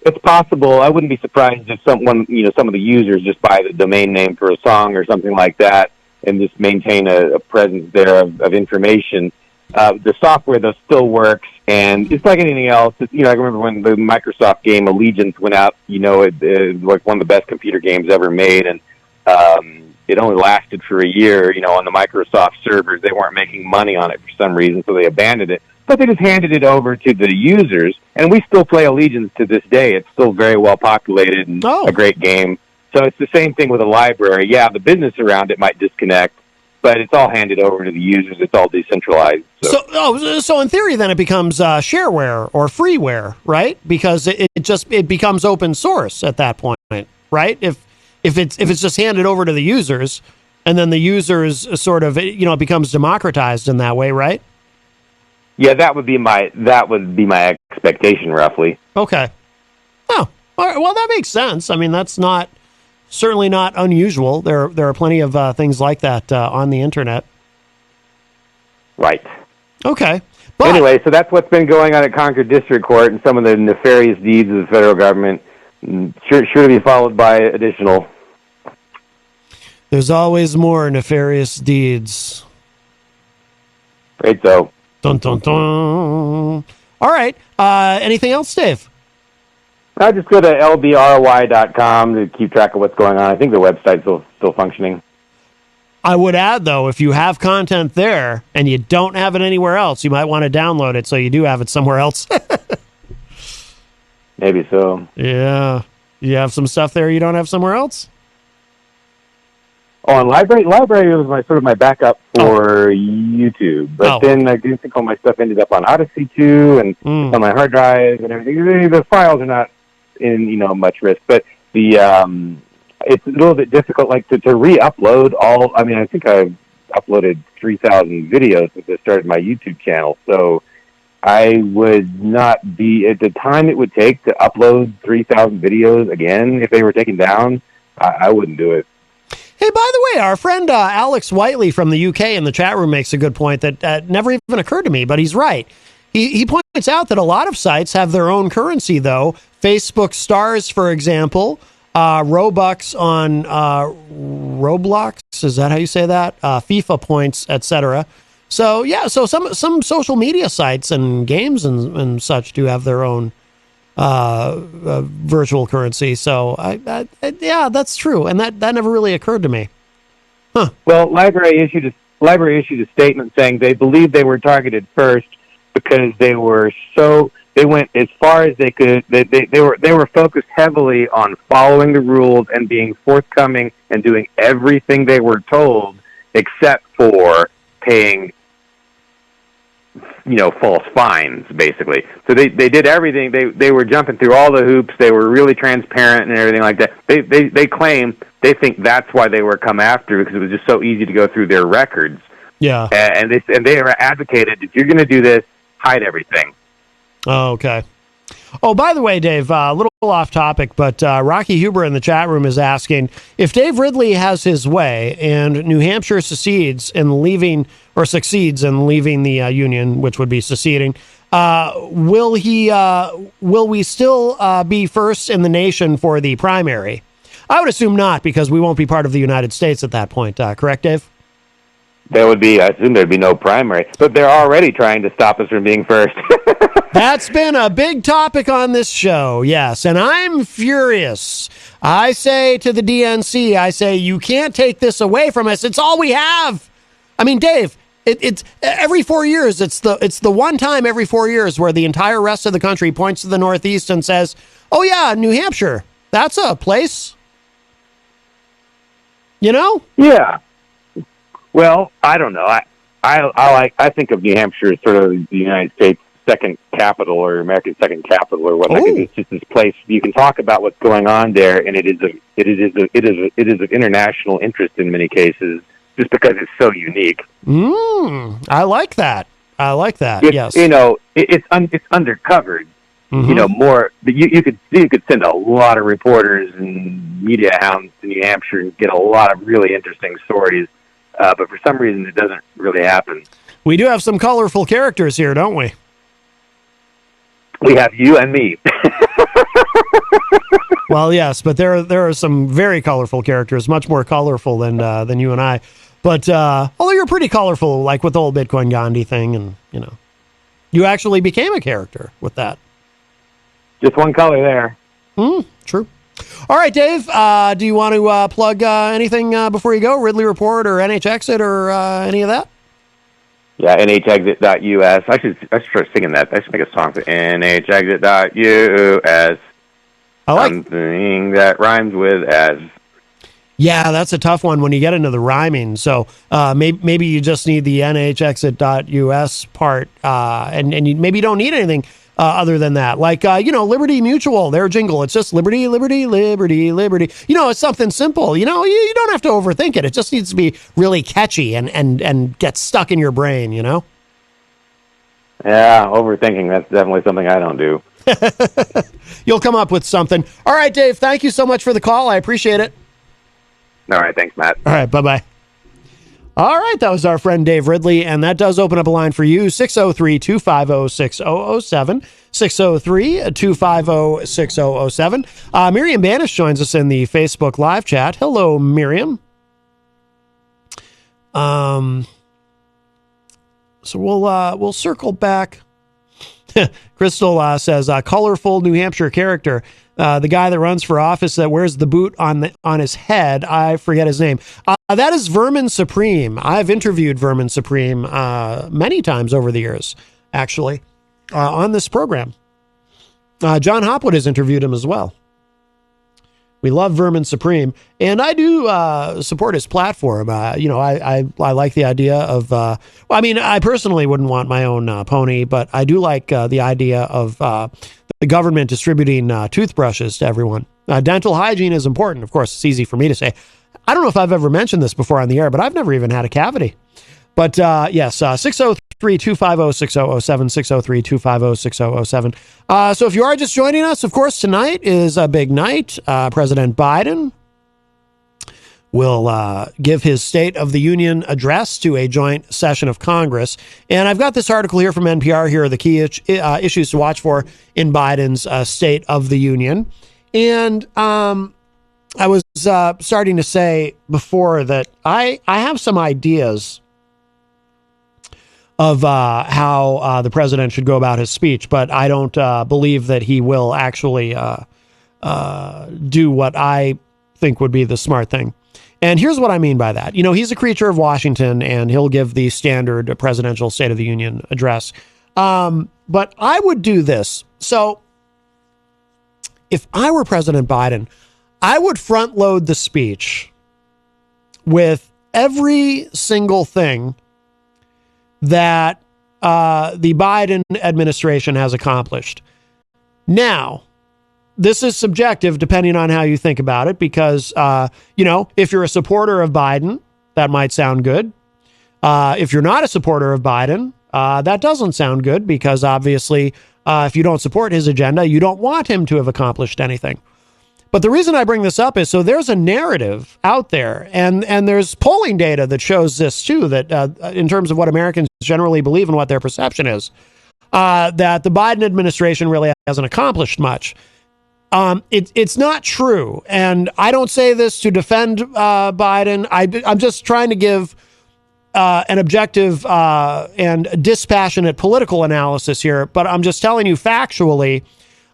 It's possible. I wouldn't be surprised if some of the users just buy the domain name for a song or something like that and just maintain a presence there of information. The software, though, still works, and it's like anything else. I remember when the Microsoft game Allegiance went out, it was like one of the best computer games ever made, and it only lasted for a year, on the Microsoft servers. They weren't making money on it for some reason, so they abandoned it. But they just handed it over to the users, and we still play Allegiance to this day. It's still very well populated and a great game. So it's the same thing with a library. Yeah, the business around it might disconnect, but it's all handed over to the users. It's all decentralized. So in theory, then it becomes shareware or freeware, right? Because it becomes open source at that point, right? If it's just handed over to the users, and then the users sort of it becomes democratized in that way, right? Yeah, that would be my expectation, roughly. Okay. Oh, all right. Well, that makes sense. I mean, that's certainly not unusual. There are plenty of things like that on the internet. Right. Okay. But anyway, so that's what's been going on at Concord District Court and some of the nefarious deeds of the federal government. Sure to be followed by additional. There's always more nefarious deeds. Great, so. Dun, dun, dun. All right. Anything else, Dave? I just go to lbry.com to keep track of what's going on. I think the website's still functioning. I would add, though, if you have content there and you don't have it anywhere else, you might want to download it so you do have it somewhere else. Maybe so. Yeah. You have some stuff there you don't have somewhere else? Oh, and library was my backup for YouTube, but then I do think all my stuff ended up on Odyssey too, and on my hard drive and everything. The files are not in much risk, but the it's a little bit difficult, like to re-upload all. I mean, I think I've uploaded 3,000 videos since I started my YouTube channel, so I would not be at the time it would take to upload 3,000 videos again if they were taken down. I wouldn't do it. Hey, by the way, our friend Alex Whiteley from the UK in the chat room makes a good point that never even occurred to me, but he's right. He points out that a lot of sites have their own currency, though. Facebook Stars, for example, Robux on Roblox, is that how you say that? FIFA points, etc. So, yeah, so some social media sites and games and such do have their own virtual currency. So yeah, that's true, and that never really occurred to me. Huh. Well, library issued a statement saying they believe they were targeted first because they went as far as they could. They were focused heavily on following the rules and being forthcoming and doing everything they were told, except for paying false fines, basically. So they did everything. They were jumping through all the hoops. They were really transparent and everything like that. They claim they think that's why they were come after, because it was just so easy to go through their records. Yeah. And they advocated, if you're going to do this, hide everything. Oh, okay. Oh, by the way, Dave, a little off topic, but Rocky Huber in the chat room is asking, if Dave Ridley has his way and New Hampshire succeeds in leaving the union, which would be seceding, will we still be first in the nation for the primary? I would assume not, because we won't be part of the United States at that point. Correct, Dave? There would be, I assume there'd be no primary, but they're already trying to stop us from being first. That's been a big topic on this show, yes, and I'm furious. I say to the DNC, I say, you can't take this away from us. It's all we have. I mean, Dave, it's every 4 years, it's the one time every 4 years where the entire rest of the country points to the Northeast and says, oh yeah, New Hampshire, that's a place. You know? Yeah. Well, I don't know. I think of New Hampshire as sort of the United States' second capital or America's second capital or whatnot. It's just this place you can talk about what's going on there, and it is of international interest in many cases, just because it's so unique. I like that. Yes. You know, it's undercovered. Mm-hmm. You know, more. You could send a lot of reporters and media hounds to New Hampshire and get a lot of really interesting stories. But for some reason, it doesn't really happen. We do have some colorful characters here, don't we? We have you and me. Well, yes, but there are some very colorful characters, much more colorful than you and I. But although you're pretty colorful, like with the whole Bitcoin Gandhi thing, and you actually became a character with that. Just one color there. True. All right, Dave, do you want to plug anything before you go? Ridley Report or NH Exit or any of that? Yeah, nhexit.us. I should start singing that. I should make a song for nhexit.us. I like something that rhymes with as. Yeah, that's a tough one when you get into the rhyming. So maybe you just need the nhexit.us part, and maybe you don't need anything other than that. Like, Liberty Mutual, their jingle. It's just liberty, liberty, liberty, liberty. It's something simple. You don't have to overthink it. It just needs to be really catchy and get stuck in your brain, Yeah, overthinking, that's definitely something I don't do. You'll come up with something. All right, Dave, thank you so much for the call. I appreciate it. All right, thanks, Matt. All right, bye-bye. All right, that was our friend Dave Ridley, and that does open up a line for you, 603-250-6007, 603-250-6007. Miriam Banish joins us in the Facebook live chat. Hello, Miriam. So we'll circle back. Crystal says, colorful New Hampshire character. The guy that runs for office that wears the boot on his head. I forget his name. That is Vermin Supreme. I've interviewed Vermin Supreme many times over the years, actually, on this program. John Hopwood has interviewed him as well. We love Vermin Supreme, and I do support his platform. I like the idea of. I personally wouldn't want my own pony, but I do like the idea of the government distributing toothbrushes to everyone. Dental hygiene is important. Of course, it's easy for me to say. I don't know if I've ever mentioned this before on the air, but I've never even had a cavity. But yes, 603-250-6007, 603-250-6007. So if you are just joining us, of course, tonight is a big night. President Biden will give his State of the Union address to a joint session of Congress. And I've got this article here from NPR. Here are the key issues to watch for in Biden's State of the Union. And I was starting to say before that I have some ideas of how the president should go about his speech, but I don't believe that he will actually do what I think would be the smart thing. And here's what I mean by that. He's a creature of Washington, and he'll give the standard presidential State of the Union address. But I would do this. So if I were President Biden, I would front load the speech with every single thing that the Biden administration has accomplished. Now, this is subjective depending on how you think about it, because, if you're a supporter of Biden, that might sound good. If you're not a supporter of Biden, that doesn't sound good, because obviously, if you don't support his agenda, you don't want him to have accomplished anything. But the reason I bring this up is so there's a narrative out there, and there's polling data that shows this too, that in terms of what Americans generally believe and what their perception is, that the Biden administration really hasn't accomplished much. It's not true. And I don't say this to defend Biden. I'm just trying to give an objective and dispassionate political analysis here, but I'm just telling you factually,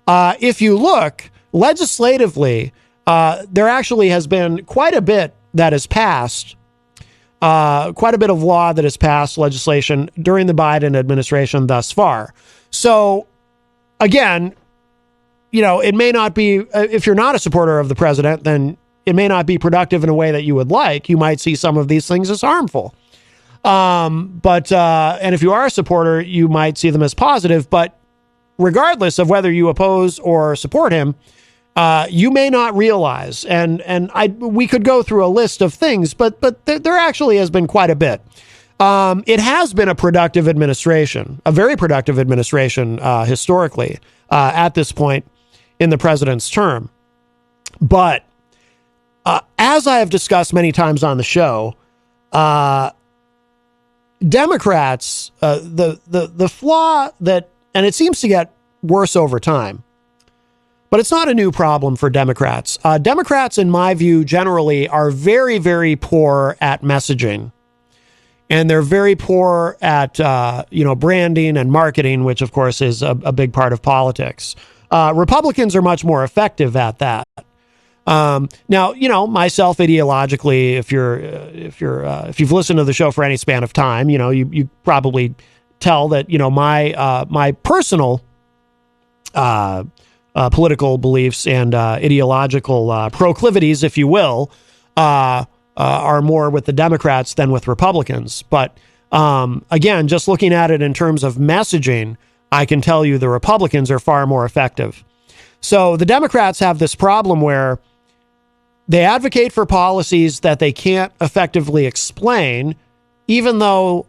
if you look legislatively, there actually has been quite a bit that has passed, quite a bit of law that has passed legislation during the Biden administration thus far. So, again, you know, it may not be, if you're not a supporter of the president, then it may not be productive in a way that you would like. You might see some of these things as harmful. And if you are a supporter, you might see them as positive. But regardless of whether you oppose or support him, you may not realize, we could go through a list of things, but there actually has been quite a bit. It has been a productive administration, a very productive administration historically at this point in the president's term. But as I have discussed many times on the show, Democrats, the flaw that, and it seems to get worse over time, but it's not a new problem for Democrats. Democrats, in my view, generally are very, very poor at messaging. And they're very poor at, branding and marketing, which, of course, is a big part of politics. Republicans are much more effective at that. Now, myself ideologically, if you've listened to the show for any span of time, you probably tell that, my personal political beliefs and ideological proclivities, if you will, are more with the Democrats than with Republicans. But again, just looking at it in terms of messaging, I can tell you the Republicans are far more effective. So the Democrats have this problem where they advocate for policies that they can't effectively explain, even though,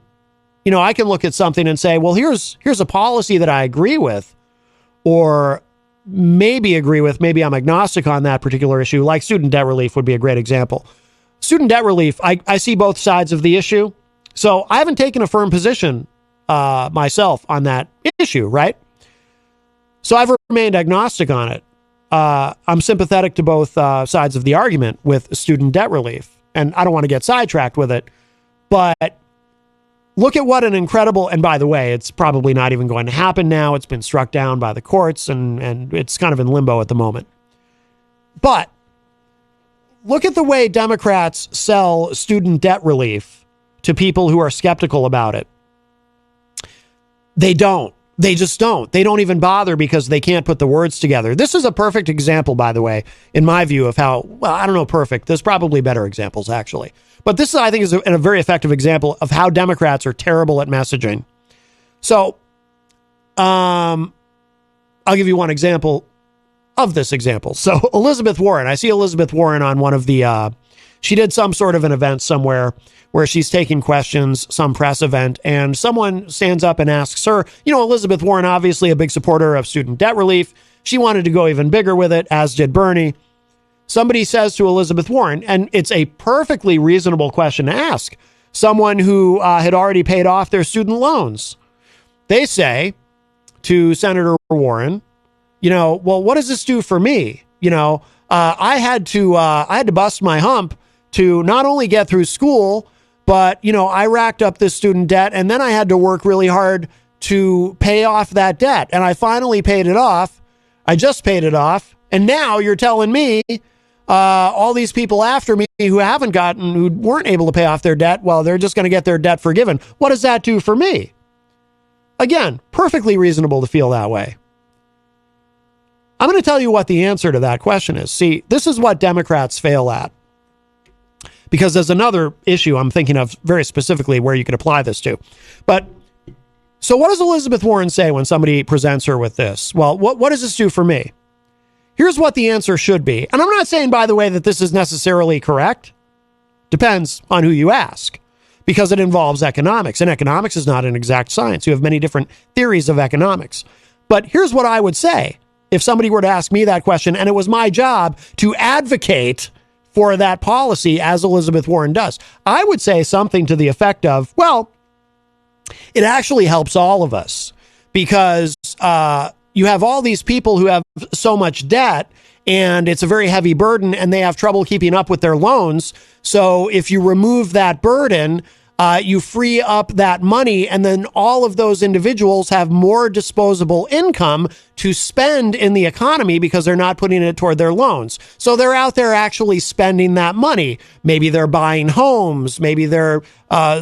I can look at something and say, well, here's a policy that I agree with, or maybe agree with, maybe I'm agnostic on that particular issue, like student debt relief would be a great example. Student debt relief, I see both sides of the issue. So I haven't taken a firm position myself on that issue, right? So I've remained agnostic on it. I'm sympathetic to both sides of the argument with student debt relief, and I don't want to get sidetracked with it, but look at what an incredible, and by the way, it's probably not even going to happen now. It's been struck down by the courts, and it's kind of in limbo at the moment. But look at the way Democrats sell student debt relief to people who are skeptical about it. They don't. They just don't. They don't even bother because they can't put the words together. This is a perfect example, by the way, in my view, of how, well, I don't know, perfect. There's probably better examples, actually. But this, I think, is a very effective example of how Democrats are terrible at messaging. So, I'll give you one example of this example. So, Elizabeth Warren, I see Elizabeth Warren on one of the, she did some sort of an event somewhere where she's taking questions, some press event, and someone stands up and asks her, Elizabeth Warren, obviously a big supporter of student debt relief. She wanted to go even bigger with it, as did Bernie. Somebody says to Elizabeth Warren, and it's a perfectly reasonable question to ask, someone who had already paid off their student loans. They say to Senator Warren, well, what does this do for me? I had to bust my hump to not only get through school, but, I racked up this student debt, and then I had to work really hard to pay off that debt. And I finally paid it off. I just paid it off. And now you're telling me all these people after me who weren't able to pay off their debt, well, they're just going to get their debt forgiven. What does that do for me? Again, perfectly reasonable to feel that way. I'm going to tell you what the answer to that question is. See, this is what Democrats fail at. Because there's another issue I'm thinking of very specifically where you could apply this to. But, so what does Elizabeth Warren say when somebody presents her with this? Well, what does this do for me? Here's what the answer should be. And I'm not saying, by the way, that this is necessarily correct. Depends on who you ask. Because it involves economics. And economics is not an exact science. You have many different theories of economics. But here's what I would say if somebody were to ask me that question, and it was my job to advocate for that policy, as Elizabeth Warren does. I would say something to the effect of, well, it actually helps all of us because you have all these people who have so much debt and it's a very heavy burden and they have trouble keeping up with their loans. So if you remove that burden, You free up that money, and then all of those individuals have more disposable income to spend in the economy because they're not putting it toward their loans. So they're out there actually spending that money. Maybe they're buying homes. Maybe they're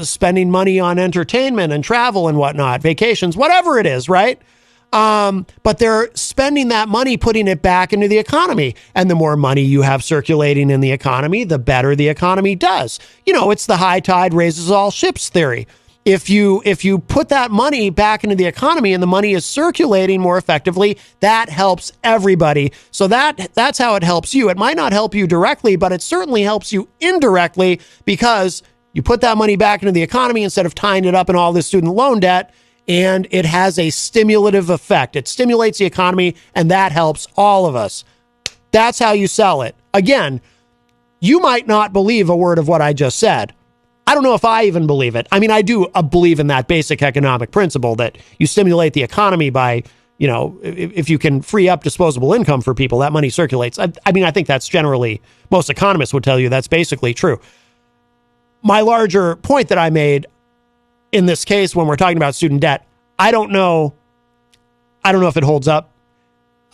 spending money on entertainment and travel and whatnot, vacations, whatever it is, right? But they're spending that money, putting it back into the economy. And the more money you have circulating in the economy, the better the economy does. You know, it's the high tide raises all ships theory. If you put that money back into the economy and the money is circulating more effectively, that helps everybody. So that's how it helps you. It might not help you directly, but it certainly helps you indirectly because you put that money back into the economy instead of tying it up in all this student loan debt. And it has a stimulative effect. It stimulates the economy, and that helps all of us. That's how you sell it. Again, you might not believe a word of what I just said. I don't know if I even believe it. I mean, I do believe in that basic economic principle that you stimulate the economy by, you know, if you can free up disposable income for people, that money circulates. I mean, I think that's generally, most economists would tell you that's basically true. My larger point that I made in this case, when we're talking about student debt, I don't know if it holds up.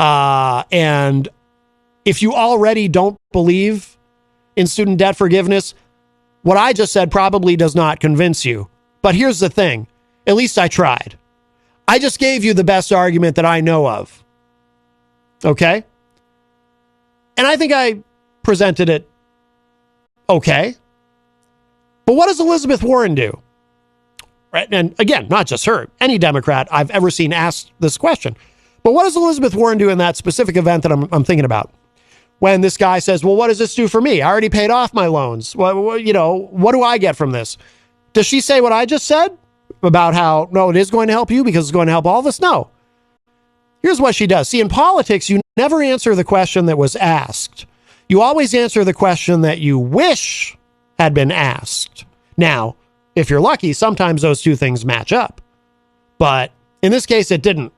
And if you already don't believe in student debt forgiveness, what I just said probably does not convince you. But here's the thing. At least I tried. I just gave you the best argument that I know of. Okay? And I think I presented it okay. But what does Elizabeth Warren do? Right? And again, not just her, any Democrat I've ever seen asked this question. But what does Elizabeth Warren do in that specific event that I'm thinking about? When this guy says, well, what does this do for me? I already paid off my loans. Well, you know, what do I get from this? Does she say what I just said about how, no, it is going to help you because it's going to help all of us? No. Here's what she does. See, in politics, you never answer the question that was asked. You always answer the question that you wish had been asked. Now, if you're lucky, sometimes those two things match up. But in this case, it didn't.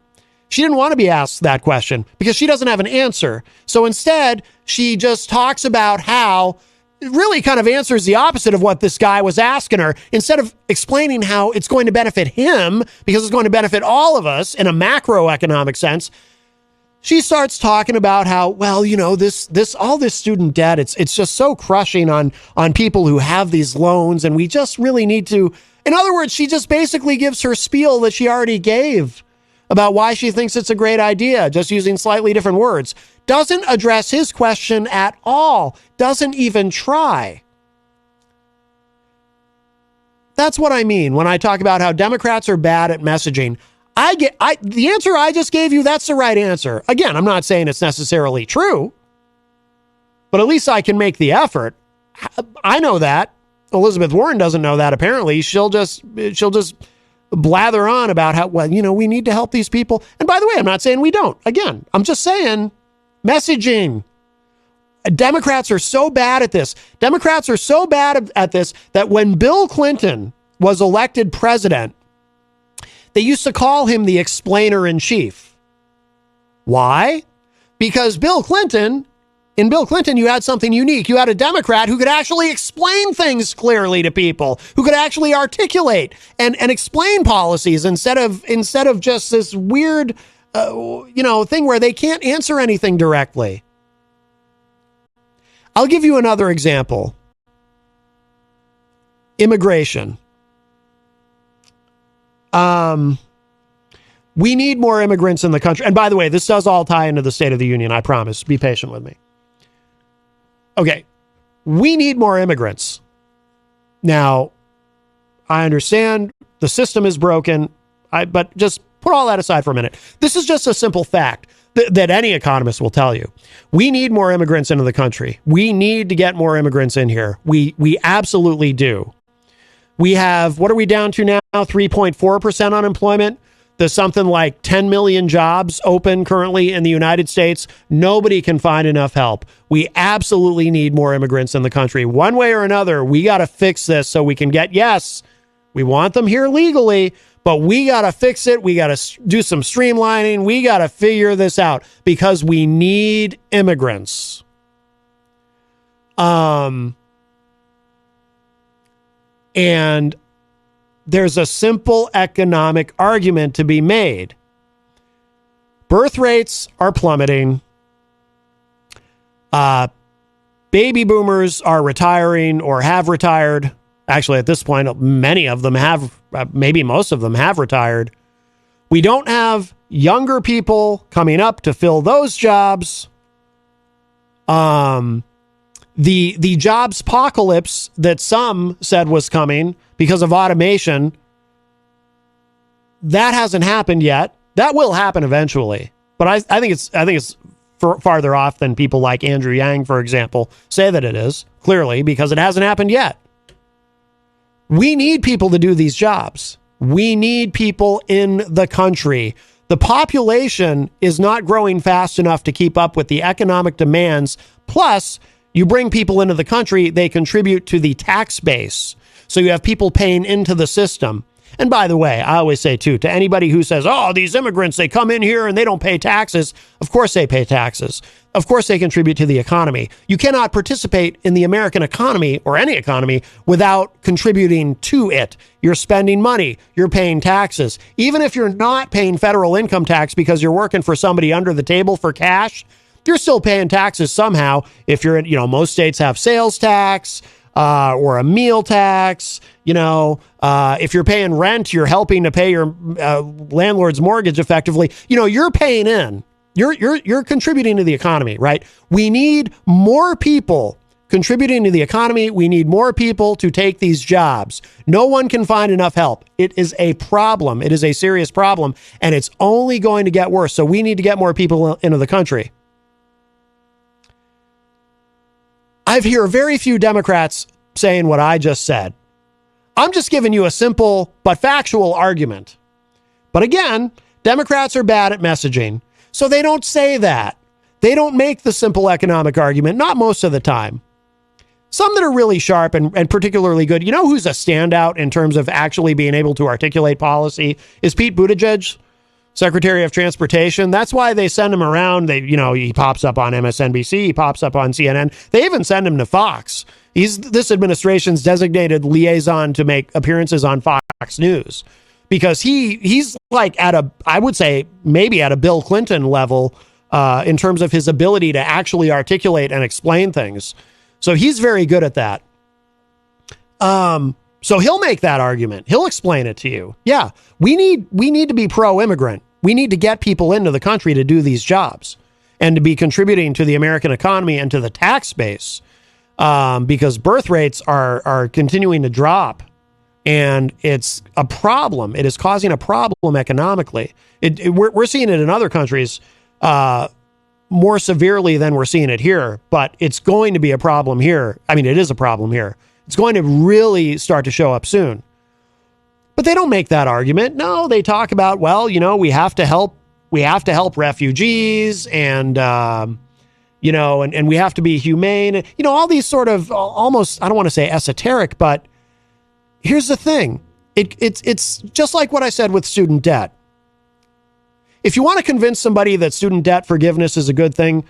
She didn't want to be asked that question because she doesn't have an answer. So instead, she just talks about how it really kind of answers the opposite of what this guy was asking her. Instead of explaining how it's going to benefit him because it's going to benefit all of us in a macroeconomic sense, she starts talking about how, well, you know, all this student debt, it's just so crushing on people who have these loans, and we just really need to. In other words, she just basically gives her spiel that she already gave about why she thinks it's a great idea, just using slightly different words. Doesn't address his question at all. Doesn't even try. That's what I mean when I talk about how Democrats are bad at messaging. The answer I just gave you, that's the right answer. Again, I'm not saying it's necessarily true, but at least I can make the effort. I know that. Elizabeth Warren doesn't know that, apparently. She'll just blather on about how, well, you know, we need to help these people. And by the way, I'm not saying we don't. Again, I'm just saying messaging. Democrats are so bad at this. Democrats are so bad at this that when Bill Clinton was elected president, they used to call him the explainer-in-chief. Why? Because in Bill Clinton, you had something unique. You had a Democrat who could actually explain things clearly to people, who could actually articulate and explain policies instead of just this weird, thing where they can't answer anything directly. I'll give you another example. Immigration. We need more immigrants in the country. And by the way, this does all tie into the State of the Union, I promise. Be patient with me. Okay, we need more immigrants. Now, I understand the system is broken, but just put all that aside for a minute. This is just a simple fact that any economist will tell you. We need more immigrants into the country. We need to get more immigrants in here. We absolutely do. We have, what are we down to now? 3.4% unemployment. There's something like 10 million jobs open currently in the United States. Nobody can find enough help. We absolutely need more immigrants in the country. One way or another, we got to fix this so we can get, yes, we want them here legally, but we got to fix it. We got to do some streamlining. We got to figure this out because we need immigrants. And there's a simple economic argument to be made. Birth rates are plummeting. Baby boomers are retiring or have retired. Actually, at this point, many of them have, maybe most of them have retired. We don't have younger people coming up to fill those jobs. The jobs apocalypse that some said was coming because of automation, that hasn't happened yet. That will happen eventually, but I think it's farther off than people like Andrew Yang, for example, say that it is, clearly, because it hasn't happened yet. We need people to do these jobs. We need people in the country. The population is not growing fast enough to keep up with the economic demands. Plus, you bring people into the country, they contribute to the tax base. So you have people paying into the system. And by the way, I always say, too, to anybody who says, oh, these immigrants, they come in here and they don't pay taxes. Of course they pay taxes. Of course they contribute to the economy. You cannot participate in the American economy or any economy without contributing to it. You're spending money. You're paying taxes. Even if you're not paying federal income tax because you're working for somebody under the table for cash, you're still paying taxes somehow. If you're in, most states have sales tax, or a meal tax, if you're paying rent, you're helping to pay your landlord's mortgage effectively. You're paying in. You're contributing to the economy, right? We need more people contributing to the economy. We need more people to take these jobs. No one can find enough help. It is a problem. It is a serious problem, and it's only going to get worse. So we need to get more people into the country. I hear very few Democrats saying what I just said. I'm just giving you a simple but factual argument. But again, Democrats are bad at messaging, so they don't say that. They don't make the simple economic argument, not most of the time. Some that are really sharp and particularly good, who's a standout in terms of actually being able to articulate policy is Pete Buttigieg, Secretary of Transportation. That's why they send him around. He pops up on MSNBC, he pops up on CNN. They even send him to Fox. He's this administration's designated liaison to make appearances on Fox News because he's like I would say maybe at a Bill Clinton level in terms of his ability to actually articulate and explain things. So he's very good at that. So he'll make that argument. He'll explain it to you. Yeah, we need to be pro-immigrant. We need to get people into the country to do these jobs and to be contributing to the American economy and to the tax base because birth rates are continuing to drop. And it's a problem. It is causing a problem economically. We're seeing it in other countries more severely than we're seeing it here, but it's going to be a problem here. I mean, it is a problem here. It's going to really start to show up soon. But they don't make that argument. No, they talk about, we have to help refugees and, and we have to be humane. All these sort of almost, I don't want to say esoteric, but here's the thing. It's just like what I said with student debt. If you want to convince somebody that student debt forgiveness is a good thing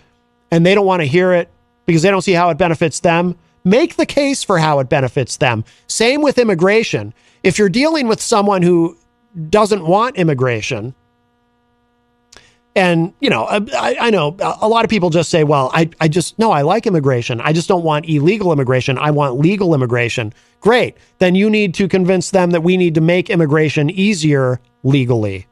and they don't want to hear it because they don't see how it benefits them, make the case for how it benefits them. Same with immigration. If you're dealing with someone who doesn't want immigration, and, I know a lot of people just say, well, I like immigration. I just don't want illegal immigration. I want legal immigration. Great. Then you need to convince them that we need to make immigration easier legally.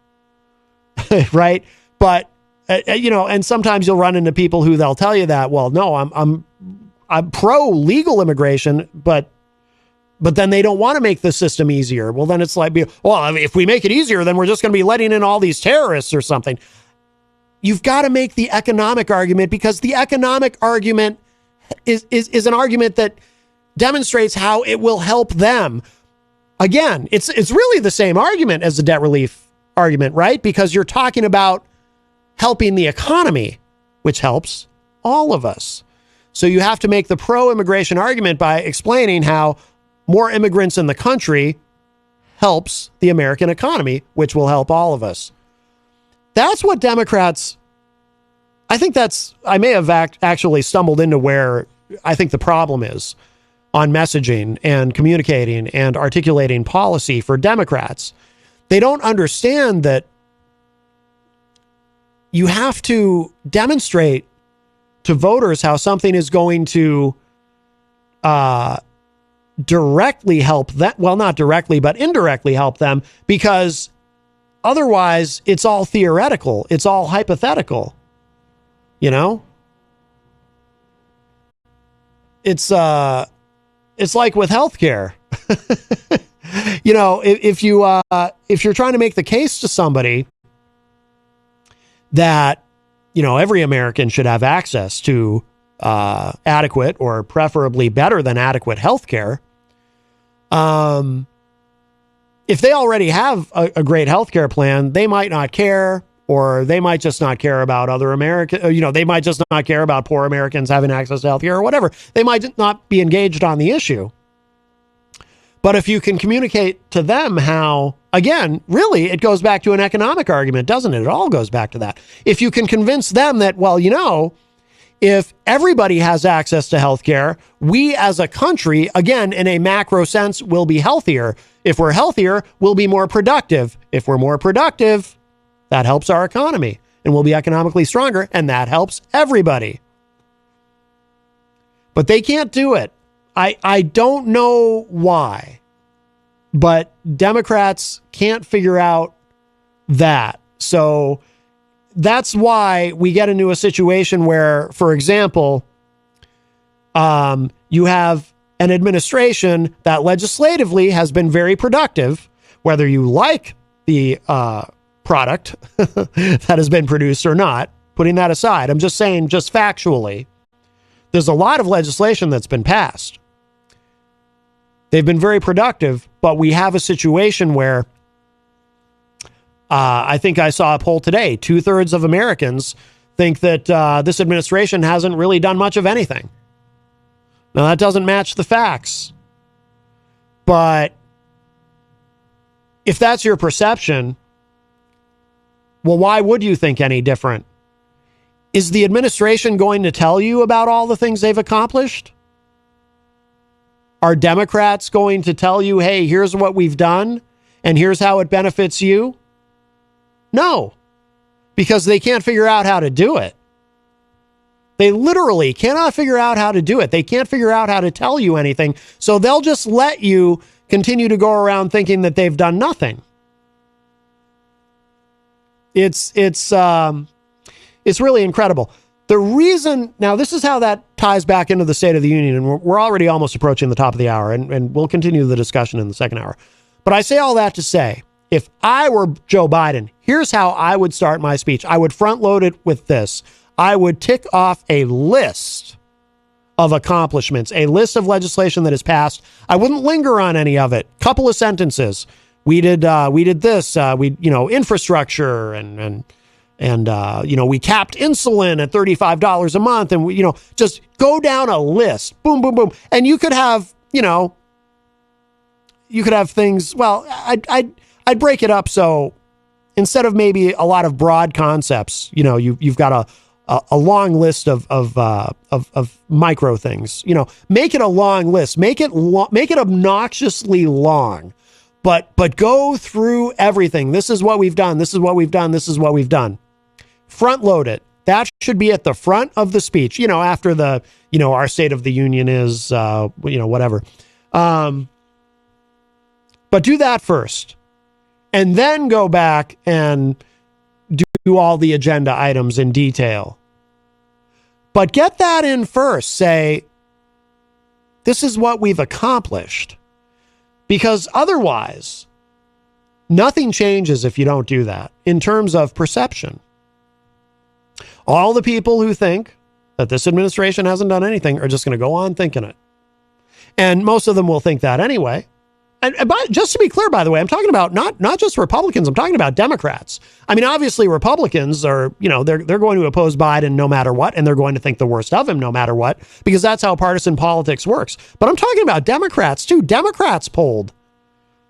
Right? But, and sometimes you'll run into people who they'll tell you that, well, no, I'm pro legal immigration, but then they don't want to make the system easier. Well, then it's like, well, if we make it easier, then we're just going to be letting in all these terrorists or something. You've got to make the economic argument because the economic argument is an argument that demonstrates how it will help them. Again, it's really the same argument as the debt relief argument, right? Because you're talking about helping the economy, which helps all of us. So you have to make the pro-immigration argument by explaining how more immigrants in the country helps the American economy, which will help all of us. That's what Democrats, I may have actually stumbled into where I think the problem is. on messaging and communicating and articulating policy for Democrats. They don't understand that you have to demonstrate to voters how something is going to directly help them. Well, not directly, but indirectly help them, because otherwise it's all theoretical. It's all hypothetical. You know? It's like with healthcare. You know, if you're trying to make the case to somebody that, you know, every American should have access to adequate or preferably better than adequate healthcare, if they already have a great healthcare plan, they might not care, or they might just not care about other Americans. You know, they might just not care about poor Americans having access to healthcare or whatever. They might not be engaged on the issue. But if you can communicate to them how, again, really, it goes back to an economic argument, doesn't it? It all goes back to that. If you can convince them that, well, you know, if everybody has access to healthcare, we as a country, again, in a macro sense, will be healthier. If we're healthier, we'll be more productive. If we're more productive, that helps our economy and we'll be economically stronger, and that helps everybody. But they can't do it. I don't know why, but Democrats can't figure out that. So that's why we get into a situation where, for example, you have an administration that legislatively has been very productive, whether you like the product that has been produced or not, putting that aside. I'm just saying, just factually, there's a lot of legislation that's been passed. They've been very productive, but we have a situation where I think I saw a poll today, 2/3 of Americans think that this administration hasn't really done much of anything. Now, that doesn't match the facts, but if that's your perception, well, why would you think any different? Is the administration going to tell you about all the things they've accomplished? Are Democrats going to tell you, hey, here's what we've done and here's how it benefits you? No, because they can't figure out how to do it. They literally cannot figure out how to do it. They can't figure out how to tell you anything. So they'll just let you continue to go around thinking that they've done nothing. It's really incredible. The reason, now this is how that ties back into the State of the Union, and we're already almost approaching the top of the hour, and we'll continue the discussion in the second hour. But I say all that to say, if I were Joe Biden, here's how I would start my speech. I would front load it with this. I would tick off a list of accomplishments, a list of legislation that has passed. I wouldn't linger on any of it. Couple of sentences. We did this, infrastructure and we capped insulin at $35 a month, and we, just go down a list, boom, boom, boom. And you could have, things. Well, I'd break it up. So instead of maybe a lot of broad concepts, you've got a long list of micro things, make it a long list, make it obnoxiously long, but go through everything. This is what we've done. This is what we've done. This is what we've done. Front load it. That should be at the front of the speech, after the, our State of the Union is, whatever. But do that first, and then go back and do all the agenda items in detail. But get that in first. Say, this is what we've accomplished. Because otherwise, nothing changes if you don't do that in terms of perception. All the people who think that this administration hasn't done anything are just going to go on thinking it. And most of them will think that anyway. And just to be clear, by the way, I'm talking about not just Republicans. I'm talking about Democrats. I mean, obviously, Republicans are, they're going to oppose Biden no matter what, and they're going to think the worst of him no matter what, because that's how partisan politics works. But I'm talking about Democrats too. Democrats polled.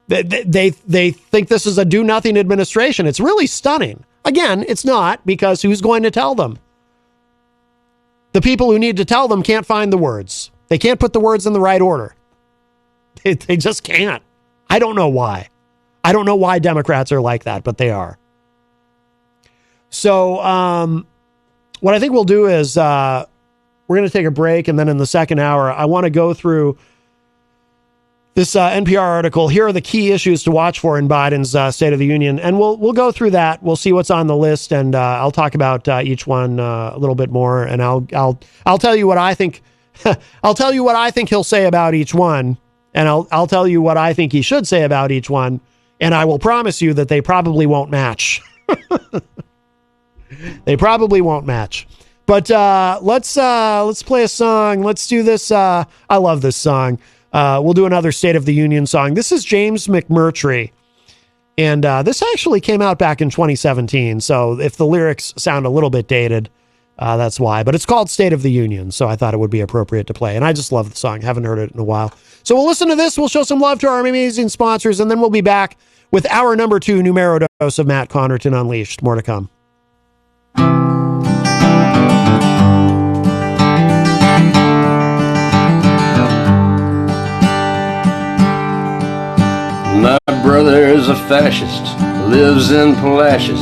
They think this is a do-nothing administration. It's really stunning. Again, it's not, because who's going to tell them? The people who need to tell them can't find the words. They can't put the words in the right order. They just can't. I don't know why. I don't know why Democrats are like that, but they are. So what I think we'll do is we're going to take a break, and then in the second hour, I want to go through this NPR article. Here are the key issues to watch for in Biden's State of the Union, and we'll go through that. We'll see what's on the list, and I'll talk about each one a little bit more, and I'll tell you what I think. I'll tell you what I think he'll say about each one, and I'll tell you what I think he should say about each one, and I will promise you that they probably won't match. They probably won't match. But let's play a song. Let's do this. I love this song. We'll do another State of the Union song. This is James McMurtry. And this actually came out back in 2017. So if the lyrics sound a little bit dated, that's why. But it's called State of the Union. So I thought it would be appropriate to play. And I just love the song. Haven't heard it in a while. So we'll listen to this. We'll show some love to our amazing sponsors. And then we'll be back with our number 2 numero dose of Matt Connerton Unleashed. More to come. My brother's a fascist, lives in Palacios,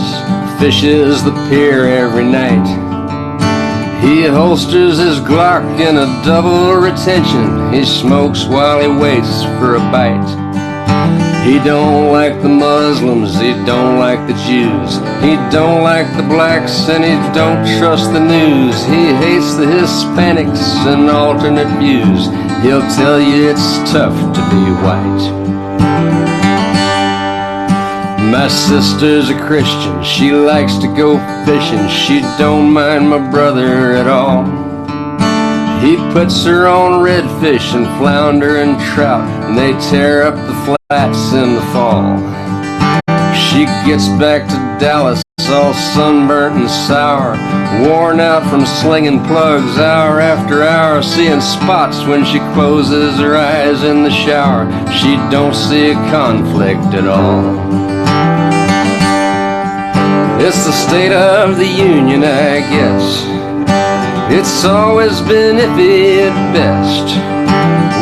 fishes the pier every night. He holsters his Glock in a double retention. He smokes while he waits for a bite. He don't like the Muslims, he don't like the Jews. He don't like the blacks and he don't trust the news. He hates the Hispanics and alternate views. He'll tell you it's tough to be white. My sister's a Christian, she likes to go fishing. She don't mind my brother at all. He puts her on redfish and flounder and trout, and they tear up the flats in the fall. She gets back to Dallas all sunburnt and sour, worn out from slinging plugs hour after hour, seeing spots when she closes her eyes in the shower. She don't see a conflict at all. It's the State of the Union, I guess. It's always been iffy at best.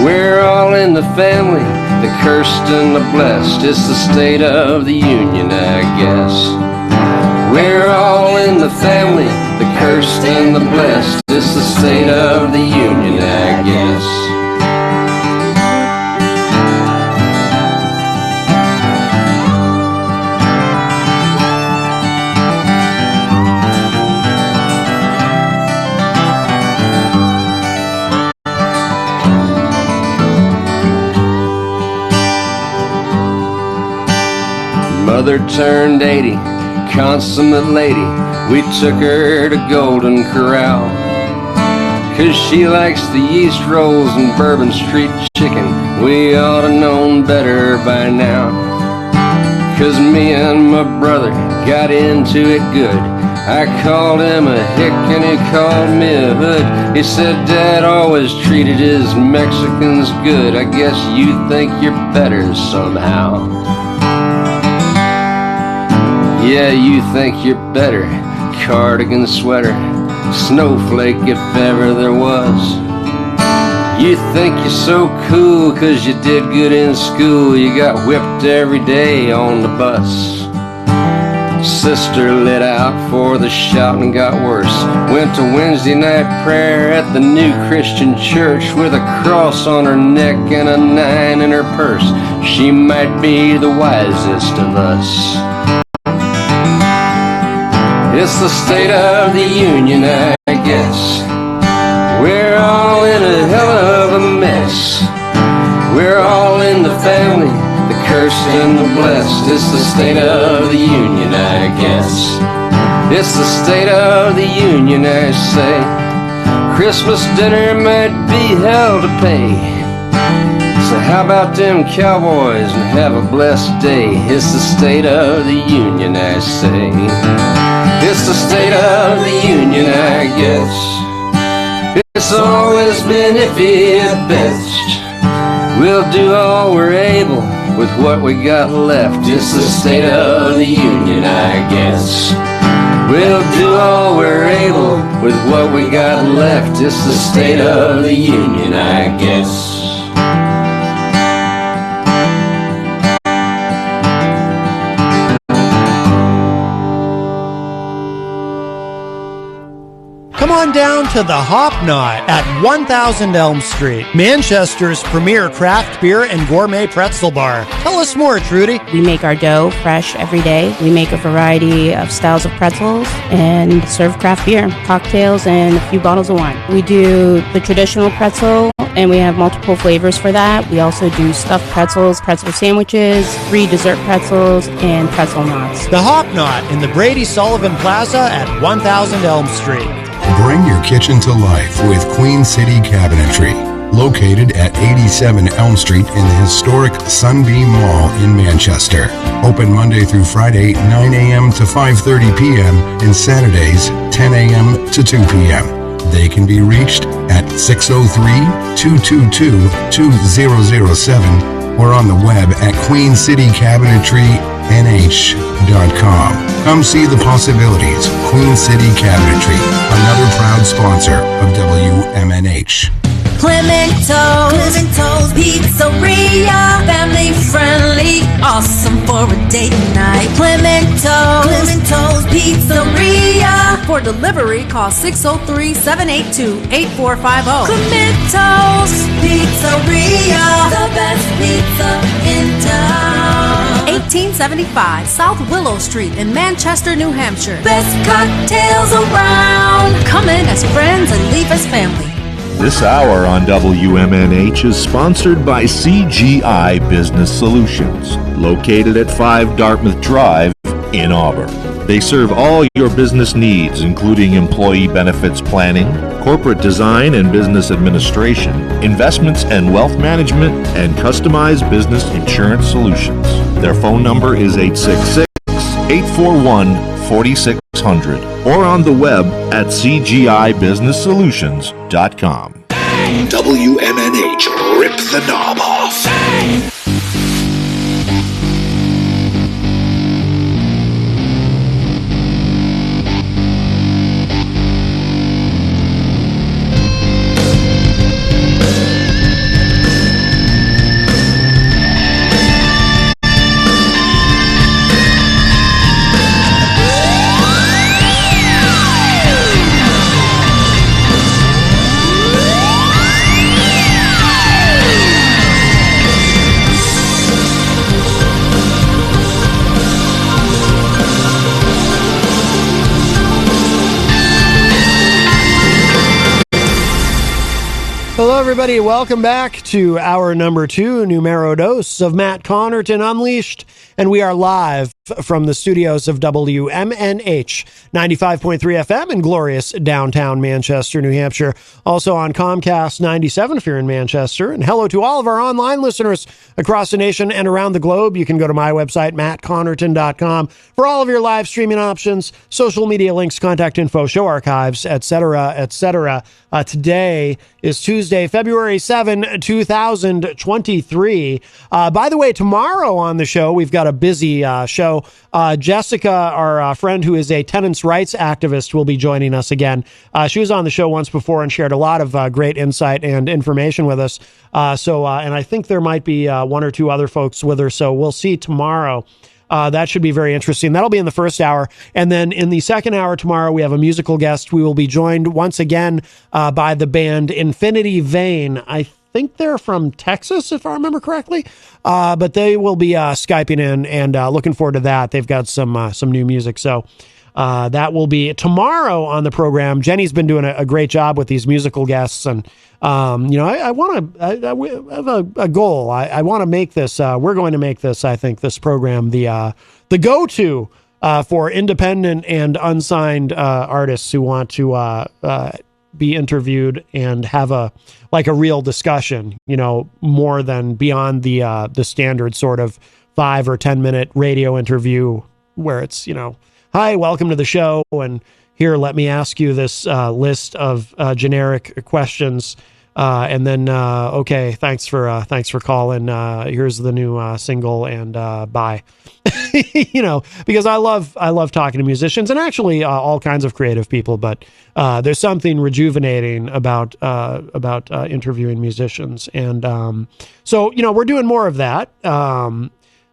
We're all in the family, the cursed and the blessed. It's the State of the Union, I guess. We're all in the family, the cursed and the blessed. It's the State of the Union, I guess. Mother turned 80, consummate lady. We took her to Golden Corral, 'cause she likes the yeast rolls and Bourbon Street chicken. We ought to known better by now, 'cause me and my brother got into it good. I called him a hick and he called me a hood. He said Dad always treated his Mexicans good. I guess you think you're better somehow. Yeah, you think you're better, cardigan sweater, snowflake if ever there was. You think you're so cool 'cause you did good in school. You got whipped every day on the bus. Sister lit out for the shouting got worse. Went to Wednesday night prayer at the New Christian Church with a cross on her neck and a 9 in her purse. She might be the wisest of us. It's the State of the Union, I guess. We're all in a hell of a mess. We're all in the family, the cursed and the blessed. It's the State of the Union, I guess. It's the State of the Union, I say. Christmas dinner might be hell to pay. So how about them cowboys and have a blessed day? It's the State of the Union, I say. It's the State of the Union, I guess. It's always been iffy at best. We'll do all we're able with what we got left. It's the State of the Union, I guess. We'll do all we're able with what we got left. It's the State of the Union, I guess. Come on down to the Hop Knot at 1000 Elm Street, Manchester's premier craft beer and gourmet pretzel bar. Tell us more, Trudy. We make our dough fresh every day. We make a variety of styles of pretzels and serve craft beer, cocktails, and a few bottles of wine. We do the traditional pretzel, and we have multiple flavors for that. We also do stuffed pretzels, pretzel sandwiches, free dessert pretzels, and pretzel knots. The Hop Knot in the Brady Sullivan Plaza at 1000 Elm Street. Bring your kitchen to life with Queen City Cabinetry, located at 87 Elm Street in the historic Sunbeam Mall in Manchester. Open Monday through Friday, 9 a.m. to 5:30 p.m. and Saturdays, 10 a.m. to 2 p.m. They can be reached at 603-222-2007 or on the web at queencitycabinetrynh.com. Come see the possibilities. Queen City Cabinetry, another proud sponsor of WMNH. Clemento's Pizzeria, family friendly, awesome for a date night. Clemento's Pizzeria. For delivery, call 603-782-8450. Clemento's Pizzeria, the best pizza in town. 1875 South Willow Street in Manchester, New Hampshire. Best cocktails around. Come in as friends and leave as family. This hour on WMNH is sponsored by CGI Business Solutions, located at 5 Dartmouth Drive in Auburn. They serve all your business needs, including employee benefits planning, corporate design and business administration, investments and wealth management, and customized business insurance solutions. Their phone number is 866-841-4600 or on the web at cgibusinesssolutions.com. WMNH, rip the knob off. Hello, everybody. Welcome back to hour number 2, numero dos of Matt Connerton Unleashed. And we are live from the studios of WMNH 95.3 FM in glorious downtown Manchester, New Hampshire. Also on Comcast 97 if you're in Manchester. And hello to all of our online listeners across the nation and around the globe. You can go to my website, mattconnerton.com, for all of your live streaming options, social media links, contact info, show archives, etc., etc. Today is Tuesday, February 7, 2023. By the way, tomorrow on the show, we've got a busy show. Jessica, our friend who is a tenants' rights activist, will be joining us again. She was on the show once before and shared a lot of great insight and information with us. And I think there might be one or two other folks with her. So we'll see tomorrow. That should be very interesting. That'll be in the first hour. And then in the second hour tomorrow, we have a musical guest. We will be joined once again by the band Infinity Vein. I think they're from Texas, if I remember correctly. But they will be Skyping in, and looking forward to that. They've got some new music. So that will be tomorrow on the program. Jenny's been doing a great job with these musical guests. And, I want to have a goal. I want to make this, we're going to make this, I think, this program, the go-to for independent and unsigned artists who want to be interviewed and have a real discussion, more than beyond the standard sort of 5 or 10 minute radio interview where it's, hi, welcome to the show. And here, let me ask you this list of generic questions. And then, okay, thanks for calling. Here's the new single, and bye. because I love talking to musicians and actually all kinds of creative people. But there's something rejuvenating about interviewing musicians, and so we're doing more of that.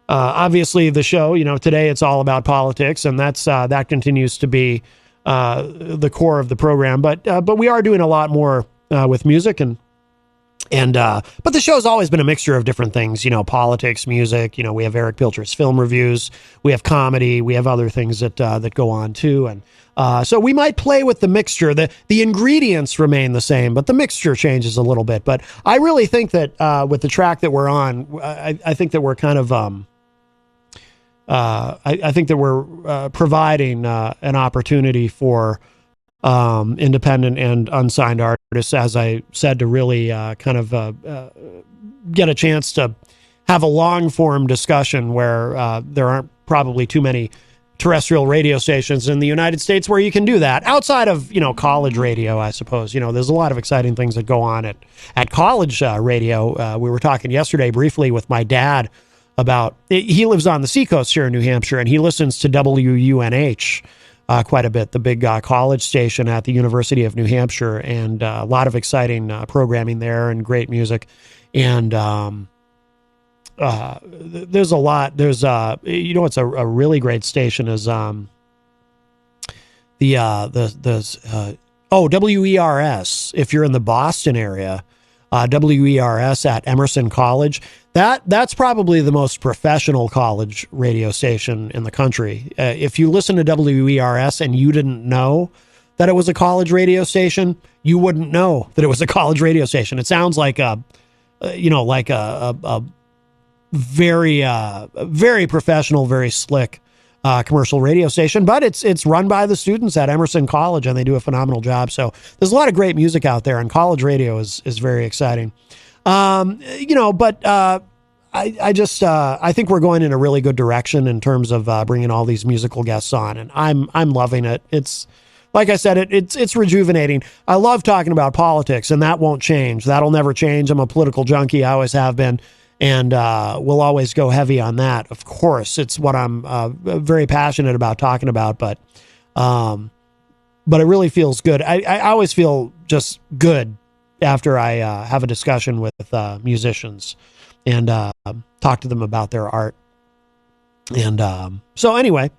Obviously, the show, today it's all about politics, and that continues to be the core of the program. But we are doing a lot more with music but the show's always been a mixture of different things, politics, music. We have Eric Pilcher's film reviews, we have comedy, we have other things that go on too, and so we might play with the mixture. The ingredients remain the same, but the mixture changes a little bit. But I really think that with the track that we're on, I think that we're kind of I think that we're providing an opportunity for independent and unsigned artists, as I said, to really get a chance to have a long form discussion where there aren't probably too many terrestrial radio stations in the United States where you can do that outside of, college radio, I suppose. There's a lot of exciting things that go on at college radio. We were talking yesterday briefly with my dad about, he lives on the seacoast here in New Hampshire, and he listens to WUNH quite a bit, the big college station at the University of New Hampshire, and a lot of exciting programming there and great music. And there's a lot. There's it's a really great station is WERS. If you're in the Boston area, WERS at Emerson College. That's probably the most professional college radio station in the country. If you listen to WERS and you didn't know that it was a college radio station, you wouldn't know that it was a college radio station. It sounds like a very very professional, very slick commercial radio station, but it's run by the students at Emerson College, and they do a phenomenal job. So there's a lot of great music out there, and college radio is very exciting. I think we're going in a really good direction in terms of bringing all these musical guests on, and I'm loving it. It's like I said, it's rejuvenating. I love talking about politics, and that won't change. That'll never change. I'm a political junkie. I always have been. And we'll always go heavy on that. Of course, it's what I'm very passionate about talking about. But it really feels good. I always feel just good after I have a discussion with musicians and talk to them about their art. And so anyway,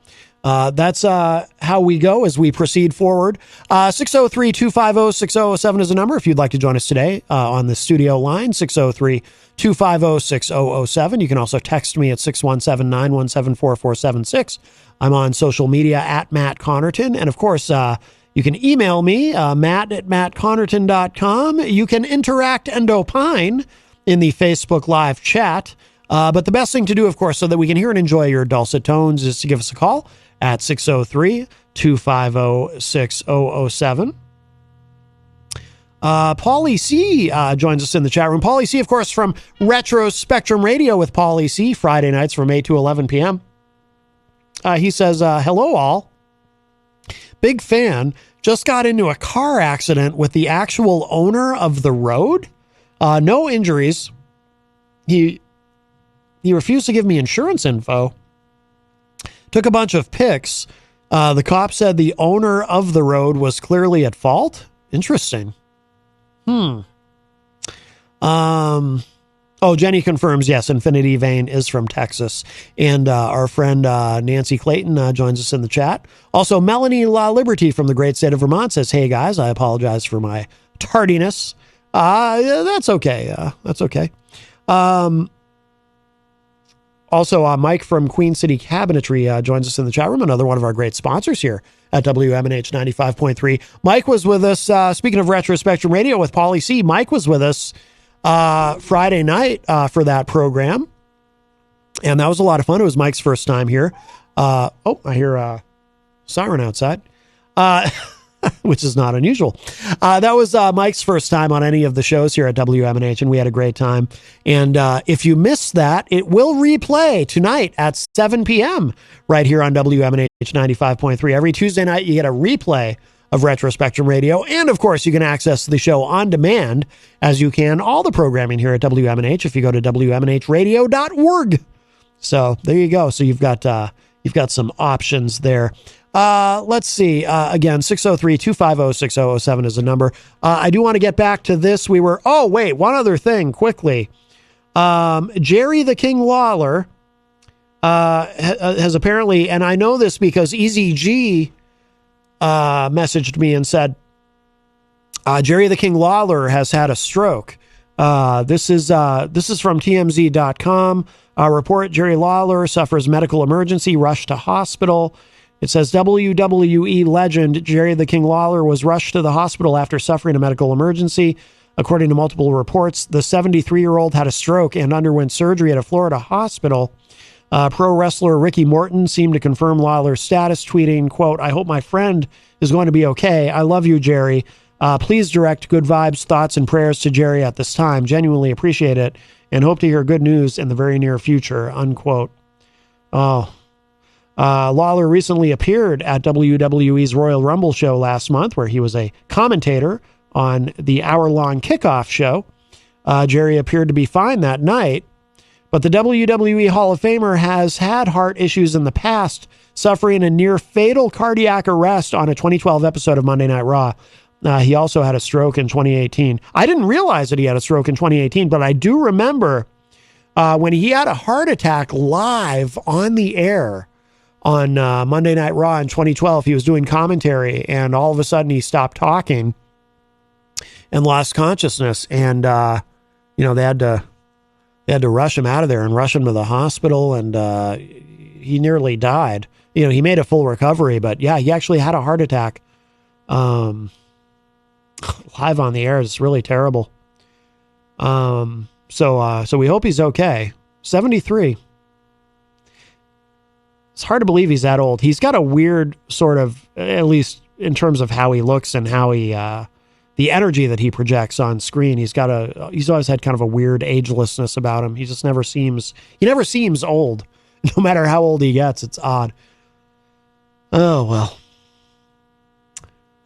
that's how we go as we proceed forward. 603-250-6007 is the number if you'd like to join us today on the studio line, 603-250-6007. You can also text me at 617-917-4476. I'm on social media at Matt Connerton. And of course, you can email me, matt@mattconnerton.com. You can interact and opine in the Facebook Live chat. But the best thing to do, of course, so that we can hear and enjoy your dulcet tones, is to give us a call at 603-250-6007. Paulie C. Joins us in the chat room. Paulie C., of course, from Retro Spectrum Radio with Paulie C., Friday nights from 8 to 11 p.m. He says, hello, all. Big fan. Just got into a car accident with the actual owner of the road. No injuries. He refused to give me insurance info. Took a bunch of pics. The cop said the owner of the road was clearly at fault. Interesting. Jenny confirms, yes, Infinity Vein is from Texas. And our friend Nancy Clayton joins us in the chat. Also, Melanie La Liberty from the great state of Vermont says, hey, guys, I apologize for my tardiness. That's okay. That's okay. Also, Mike from Queen City Cabinetry joins us in the chat room, another one of our great sponsors here at WMNH 95.3. Mike was with us, speaking of Retro Spectrum Radio with Paulie C., Mike was with us Friday night for that program, and that was a lot of fun. It was Mike's first time here. I hear a siren outside. Which is not unusual. That was Mike's first time on any of the shows here at WMNH, and we had a great time. And if you missed that, it will replay tonight at 7 p.m. right here on WMNH 95.3. Every Tuesday night, you get a replay of Retro Spectrum Radio. And, of course, you can access the show on demand, as you can all the programming here at WMNH if you go to WMNHradio.org. So there you go. So you've got some options there. Let's see. Again, 603-250-6007 is the number. I do want to get back to this. One other thing quickly. Jerry the King Lawler has apparently, and I know this because EZG messaged me and said, Jerry the King Lawler has had a stroke. This is from TMZ.com. Report: Jerry Lawler suffers medical emergency, rushed to hospital. It says WWE legend Jerry the King Lawler was rushed to the hospital after suffering a medical emergency. According to multiple reports, the 73-year-old had a stroke and underwent surgery at a Florida hospital. Pro wrestler Ricky Morton seemed to confirm Lawler's status, tweeting, quote, "I hope my friend is going to be okay. I love you, Jerry. Please direct good vibes, thoughts, and prayers to Jerry at this time. Genuinely appreciate it and hope to hear good news in the very near future," unquote. Lawler recently appeared at WWE's Royal Rumble show last month, where he was a commentator on the hour-long kickoff show. Jerry appeared to be fine that night, but the WWE Hall of Famer has had heart issues in the past, suffering a near-fatal cardiac arrest on a 2012 episode of Monday Night Raw. He also had a stroke in 2018. I didn't realize that he had a stroke in 2018, but I do remember when he had a heart attack live on the air on Monday Night Raw in 2012. He was doing commentary, and all of a sudden he stopped talking and lost consciousness. And they had to rush him out of there and rush him to the hospital, and he nearly died. He made a full recovery, but yeah, he actually had a heart attack. Live on the air is really terrible. So we hope he's okay. 73. It's hard to believe he's that old. He's got a weird sort of, at least in terms of how he looks and how he, the energy that he projects on screen. He's always had kind of a weird agelessness about him. He never seems old, no matter how old he gets. It's odd. Oh, well.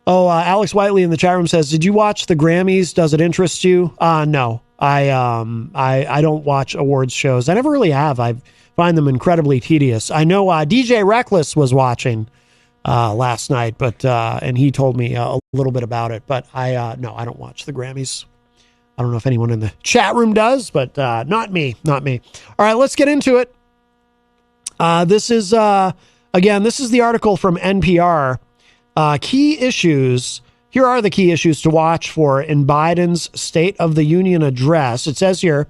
Alex Whiteley in the chat room says, "Did you watch the Grammys? Does it interest you?" No, I don't watch awards shows. I never really have. I find them incredibly tedious. I know DJ Reckless was watching last night, but and he told me a little bit about it. But I don't watch the Grammys. I don't know if anyone in the chat room does, but not me. All right, let's get into it. This is the article from NPR. Key issues. Here are the key issues to watch for in Biden's State of the Union address. It says here,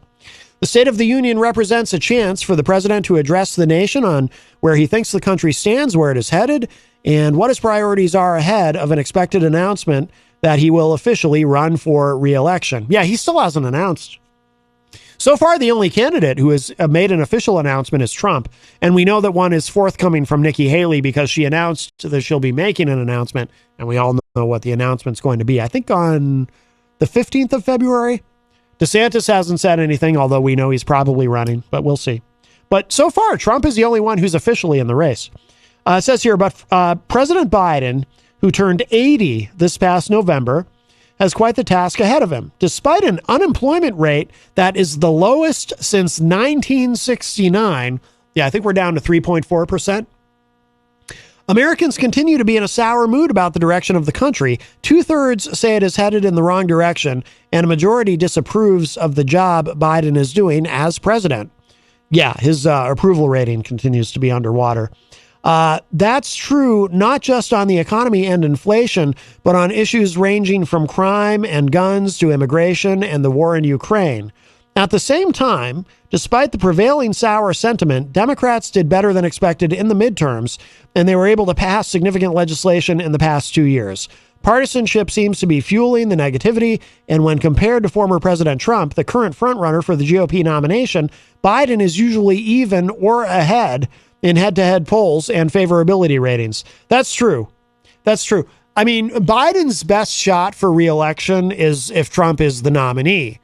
the State of the Union represents a chance for the president to address the nation on where he thinks the country stands, where it is headed, and what his priorities are ahead of an expected announcement that he will officially run for re-election. Yeah, he still hasn't announced. So far, the only candidate who has made an official announcement is Trump. And we know that one is forthcoming from Nikki Haley because she announced that she'll be making an announcement. And we all know what the announcement's going to be. I think on the 15th of February. DeSantis hasn't said anything, although we know he's probably running, but we'll see. But so far, Trump is the only one who's officially in the race. It says here, but President Biden, who turned 80 this past November, has quite the task ahead of him. Despite an unemployment rate that is the lowest since 1969, I think we're down to 3.4%. Americans continue to be in a sour mood about the direction of the country. 2/3 say it is headed in the wrong direction, and a majority disapproves of the job Biden is doing as president. Yeah, his approval rating continues to be underwater. That's true not just on the economy and inflation, but on issues ranging from crime and guns to immigration and the war in Ukraine. At the same time, despite the prevailing sour sentiment, Democrats did better than expected in the midterms, and they were able to pass significant legislation in the past 2 years. Partisanship seems to be fueling the negativity, and when compared to former President Trump, the current frontrunner for the GOP nomination, Biden is usually even or ahead in head-to-head polls and favorability ratings. That's true. I mean, Biden's best shot for re-election is if Trump is the nominee,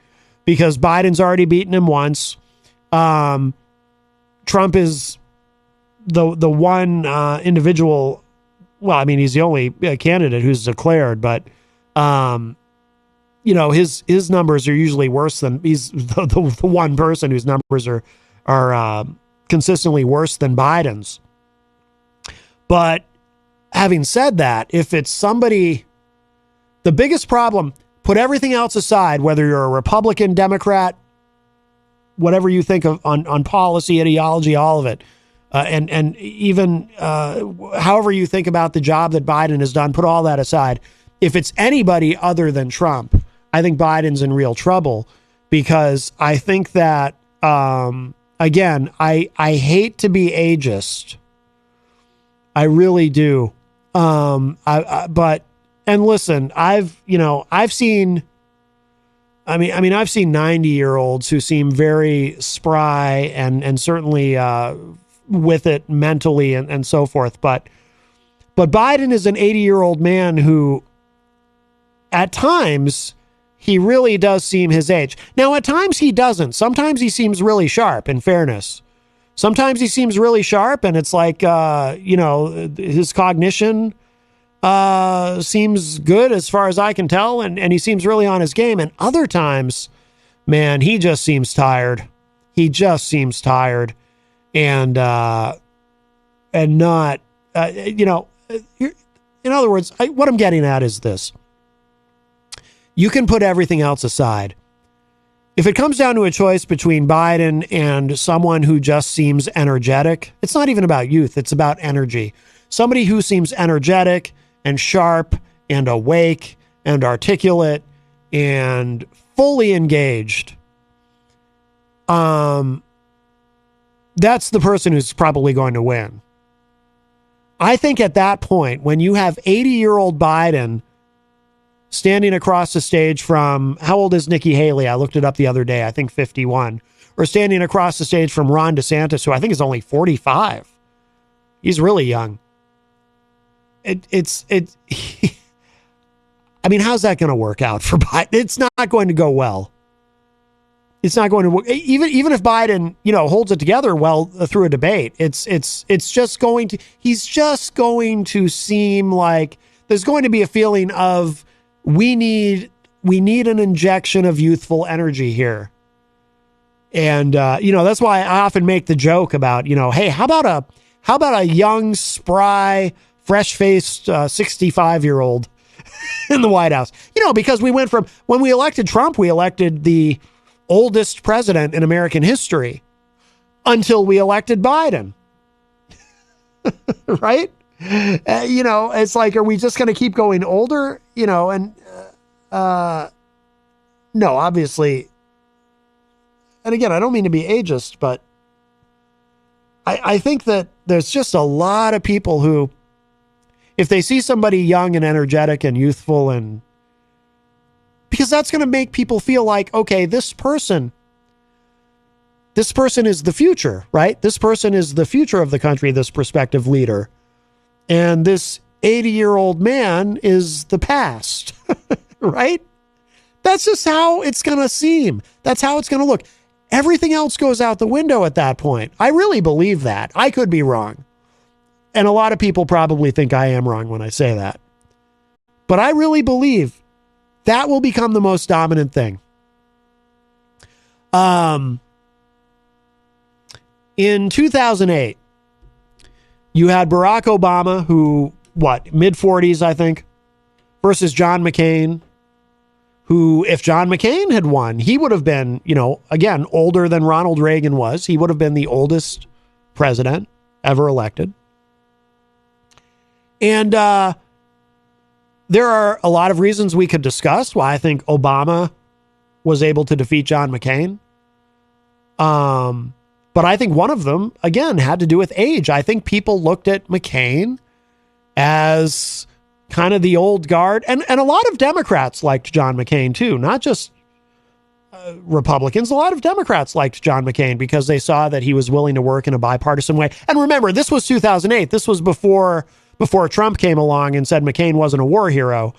because Biden's already beaten him once. Trump is the one individual. Well, I mean, he's the only candidate who's declared, but his numbers are usually worse than he's the one person whose numbers are consistently worse than Biden's. But having said that, if it's somebody, the biggest problem, put everything else aside, whether you're a Republican, Democrat, whatever you think of on policy, ideology, all of it, and even however you think about the job that Biden has done, put all that aside. If it's anybody other than Trump, I think Biden's in real trouble, because I think that, again, I hate to be ageist. I really do. But listen, I've seen 90-year-olds who seem very spry and certainly with it mentally and so forth. But Biden is an 80-year-old man who, at times, he really does seem his age. Now, at times he doesn't. Sometimes he seems really sharp, in fairness. Sometimes he seems really sharp, and it's like, his cognition seems good as far as I can tell, and he seems really on his game. And other times, man, he just seems tired. He just seems tired and not, in other words, what I'm getting at is this. You can put everything else aside. If it comes down to a choice between Biden and someone who just seems energetic, it's not even about youth, it's about energy. Somebody who seems energetic and sharp and awake and articulate and fully engaged. That's the person who's probably going to win. I think at that point, when you have 80-year-old Biden standing across the stage from, how old is Nikki Haley? I looked it up the other day, I think 51. Or standing across the stage from Ron DeSantis, who I think is only 45. He's really young. How's that going to work out for Biden? It's not going to go well. It's not going to work. Even if Biden, holds it together well through a debate, he's just going to seem like there's going to be a feeling of, we need an injection of youthful energy here. And, that's why I often make the joke about, hey, how about a young, spry, fresh-faced 65-year-old in the White House? Because we went from, when we elected Trump, we elected the oldest president in American history until we elected Biden. Right? It's like, are we just going to keep going older? No, obviously. And again, I don't mean to be ageist, but I think that there's just a lot of people who, if they see somebody young and energetic and youthful, and because that's going to make people feel like, okay, this person is the future, right? This person is the future of the country, this prospective leader. And this 80-year-old man is the past, right? That's just how it's going to seem. That's how it's going to look. Everything else goes out the window at that point. I really believe that. I could be wrong. And a lot of people probably think I am wrong when I say that. But I really believe that will become the most dominant thing. In 2008, you had Barack Obama, who, mid-40s, I think, versus John McCain, who, if John McCain had won, he would have been, again, older than Ronald Reagan was. He would have been the oldest president ever elected. And there are a lot of reasons we could discuss why I think Obama was able to defeat John McCain. But I think one of them, again, had to do with age. I think people looked at McCain as kind of the old guard. And a lot of Democrats liked John McCain, too. Not just Republicans. A lot of Democrats liked John McCain because they saw that he was willing to work in a bipartisan way. And remember, this was 2008. This was before Trump came along and said McCain wasn't a war hero.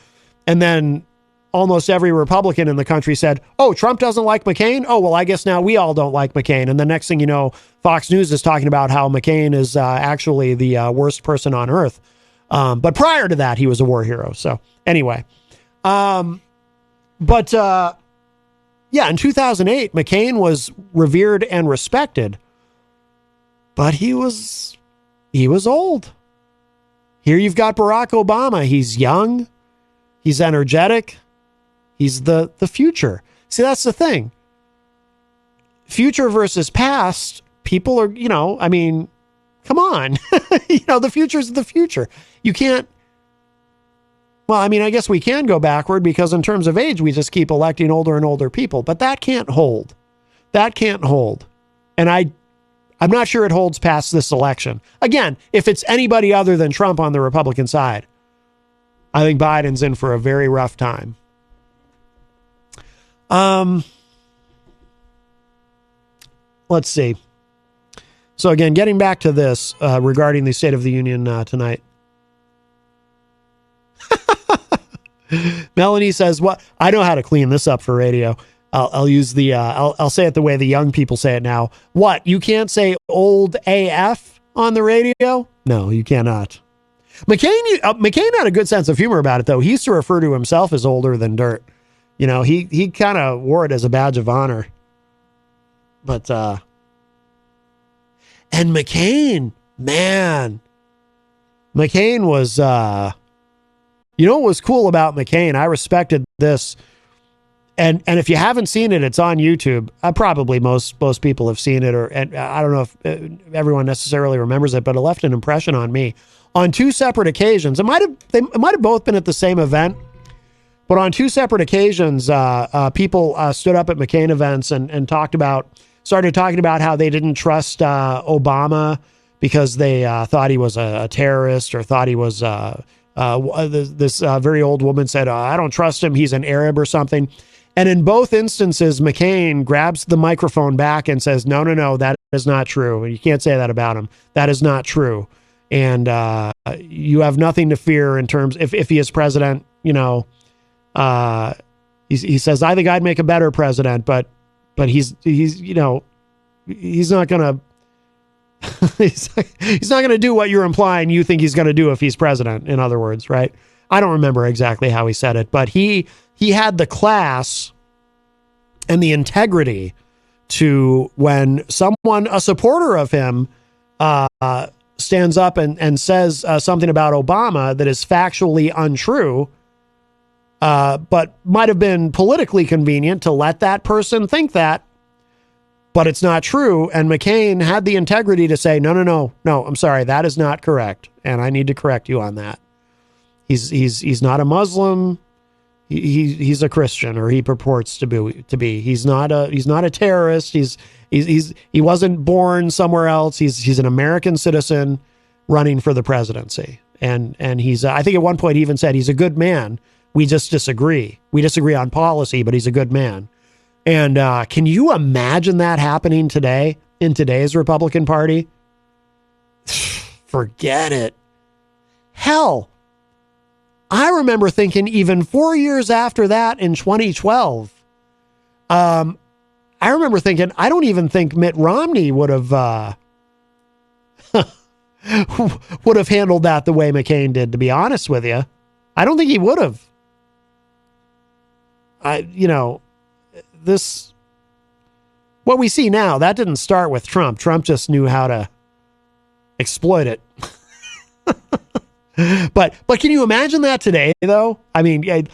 And then almost every Republican in the country said, oh, Trump doesn't like McCain? Oh, well, I guess now we all don't like McCain. And the next thing you know, Fox News is talking about how McCain is actually the worst person on earth. But prior to that, he was a war hero. So anyway, in 2008, McCain was revered and respected. But he was old. Here you've got Barack Obama. He's young. He's energetic. He's the future. See, that's the thing. Future versus past, people are, I mean, come on. The future's the future. You can't. Well, I mean, I guess we can go backward because in terms of age, we just keep electing older and older people, but that can't hold. That can't hold. And I'm not sure it holds past this election. Again, if it's anybody other than Trump on the Republican side, I think Biden's in for a very rough time. Let's see. So again, getting back to this regarding the State of the Union tonight. Melanie says, "What? I know how to clean this up for radio. I'll use the I'll say it the way the young people say it now. What? You can't say old AF on the radio? No, you cannot." McCain had a good sense of humor about it, though. He used to refer to himself as older than dirt. He kind of wore it as a badge of honor. But and McCain, man, McCain was what was cool about McCain? I respected this. And if you haven't seen it, it's on YouTube. Probably most people have seen it, and I don't know if everyone necessarily remembers it, but it left an impression on me on two separate occasions. It might have both been at the same event, but on two separate occasions, people stood up at McCain events and started talking about how they didn't trust Obama because they thought he was a terrorist, or thought he was this very old woman said, "I don't trust him. He's an Arab," or something. And in both instances, McCain grabs the microphone back and says, no, that is not true. You can't say that about him. That is not true. And you have nothing to fear in terms, if he is president, he says, "I think I'd make a better president, but he's not going to, he's not going to do what you're implying you think he's going to do if he's president," in other words, right? I don't remember exactly how he said it, but he had the class and the integrity to, when someone, a supporter of him, stands up and says something about Obama that is factually untrue, but might have been politically convenient to let that person think that, but it's not true. And McCain had the integrity to say, no, I'm sorry, that is not correct, and I need to correct you on that. He's not a Muslim. He's a Christian, or he purports to be. He's not a terrorist. He wasn't born somewhere else. He's an American citizen running for the presidency. And he's I think at one point he even said he's a good man. We just disagree. We disagree on policy, but he's a good man. And can you imagine that happening today in today's Republican Party? Forget it. Hell, I remember thinking even 4 years after that in 2012, I remember thinking, I don't even think Mitt Romney would have handled that the way McCain did, to be honest with you. I don't think he would have. What we see now, that didn't start with Trump. Trump just knew how to exploit it. But can you imagine that today, though? I mean, it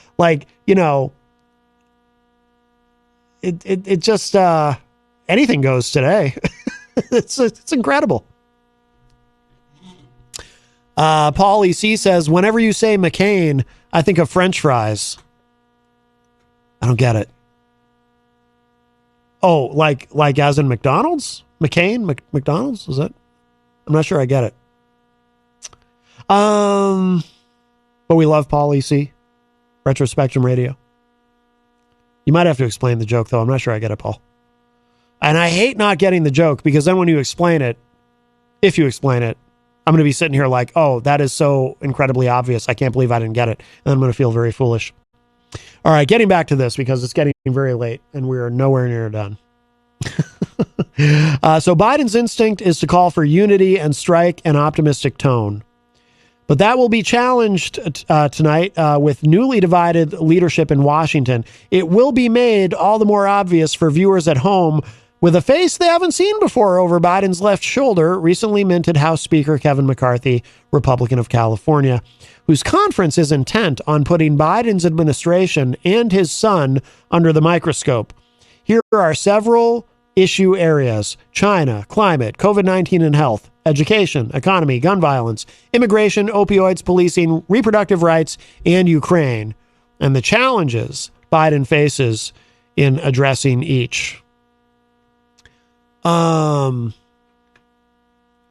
just anything goes today. It's incredible. Paul EC says, "Whenever you say McCain, I think of French fries." I don't get it. Oh, like as in McDonald's? McCain? McDonald's? Is that? I'm not sure I get it. But we love Paul EC, Retro Spectrum Radio. You might have to explain the joke, though. I'm not sure I get it, Paul. And I hate not getting the joke, because then when you explain it, if you explain it, I'm going to be sitting here like, oh, that is so incredibly obvious. I can't believe I didn't get it. And I'm going to feel very foolish. All right, getting back to this, because it's getting very late and we're nowhere near done. So Biden's instinct is to call for unity and strike an optimistic tone. But that will be challenged tonight with newly divided leadership in Washington. It will be made all the more obvious for viewers at home with a face they haven't seen before over Biden's left shoulder, recently minted House Speaker Kevin McCarthy, Republican of California, whose conference is intent on putting Biden's administration and his son under the microscope. Here are several issue areas: China, climate, COVID-19 and health, education, economy, gun violence, immigration, opioids, policing, reproductive rights, and Ukraine, and the challenges Biden faces in addressing each.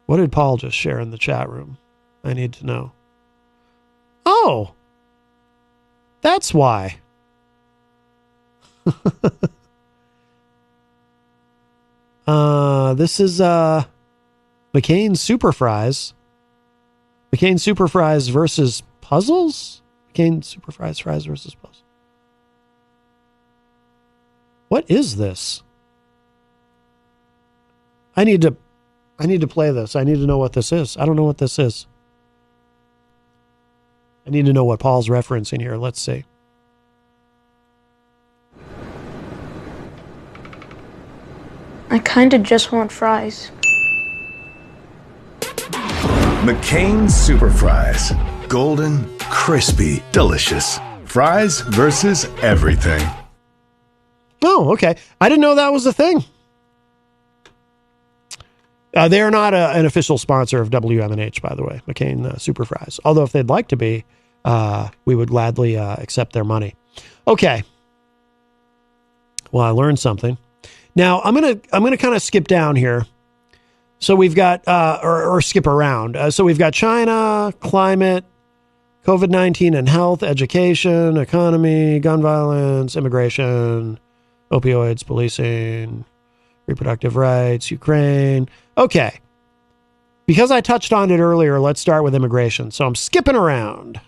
What did Paul just share in the chat room? I need to know. Oh, that's why. This is McCain Super Fries. McCain Super Fries versus puzzles? McCain Super Fries versus puzzles. What is this? I need to play this. I need to know what this is. I don't know what this is. I need to know what Paul's referencing here. Let's see. I kinda just want fries. McCain Super Fries. Golden, crispy, delicious. Fries versus everything. Oh, okay. I didn't know that was a thing. They are not an official sponsor of WMNH, by the way, McCain Super Fries. Although if they'd like to be, we would gladly accept their money. Okay. Well, I learned something. Now I'm gonna kind of skip down here. So we've got or skip around. So we've got China, climate, COVID-19 and health, education, economy, gun violence, immigration, opioids, policing, reproductive rights, Ukraine. Okay. Because I touched on it earlier, let's start with immigration. So I'm skipping around.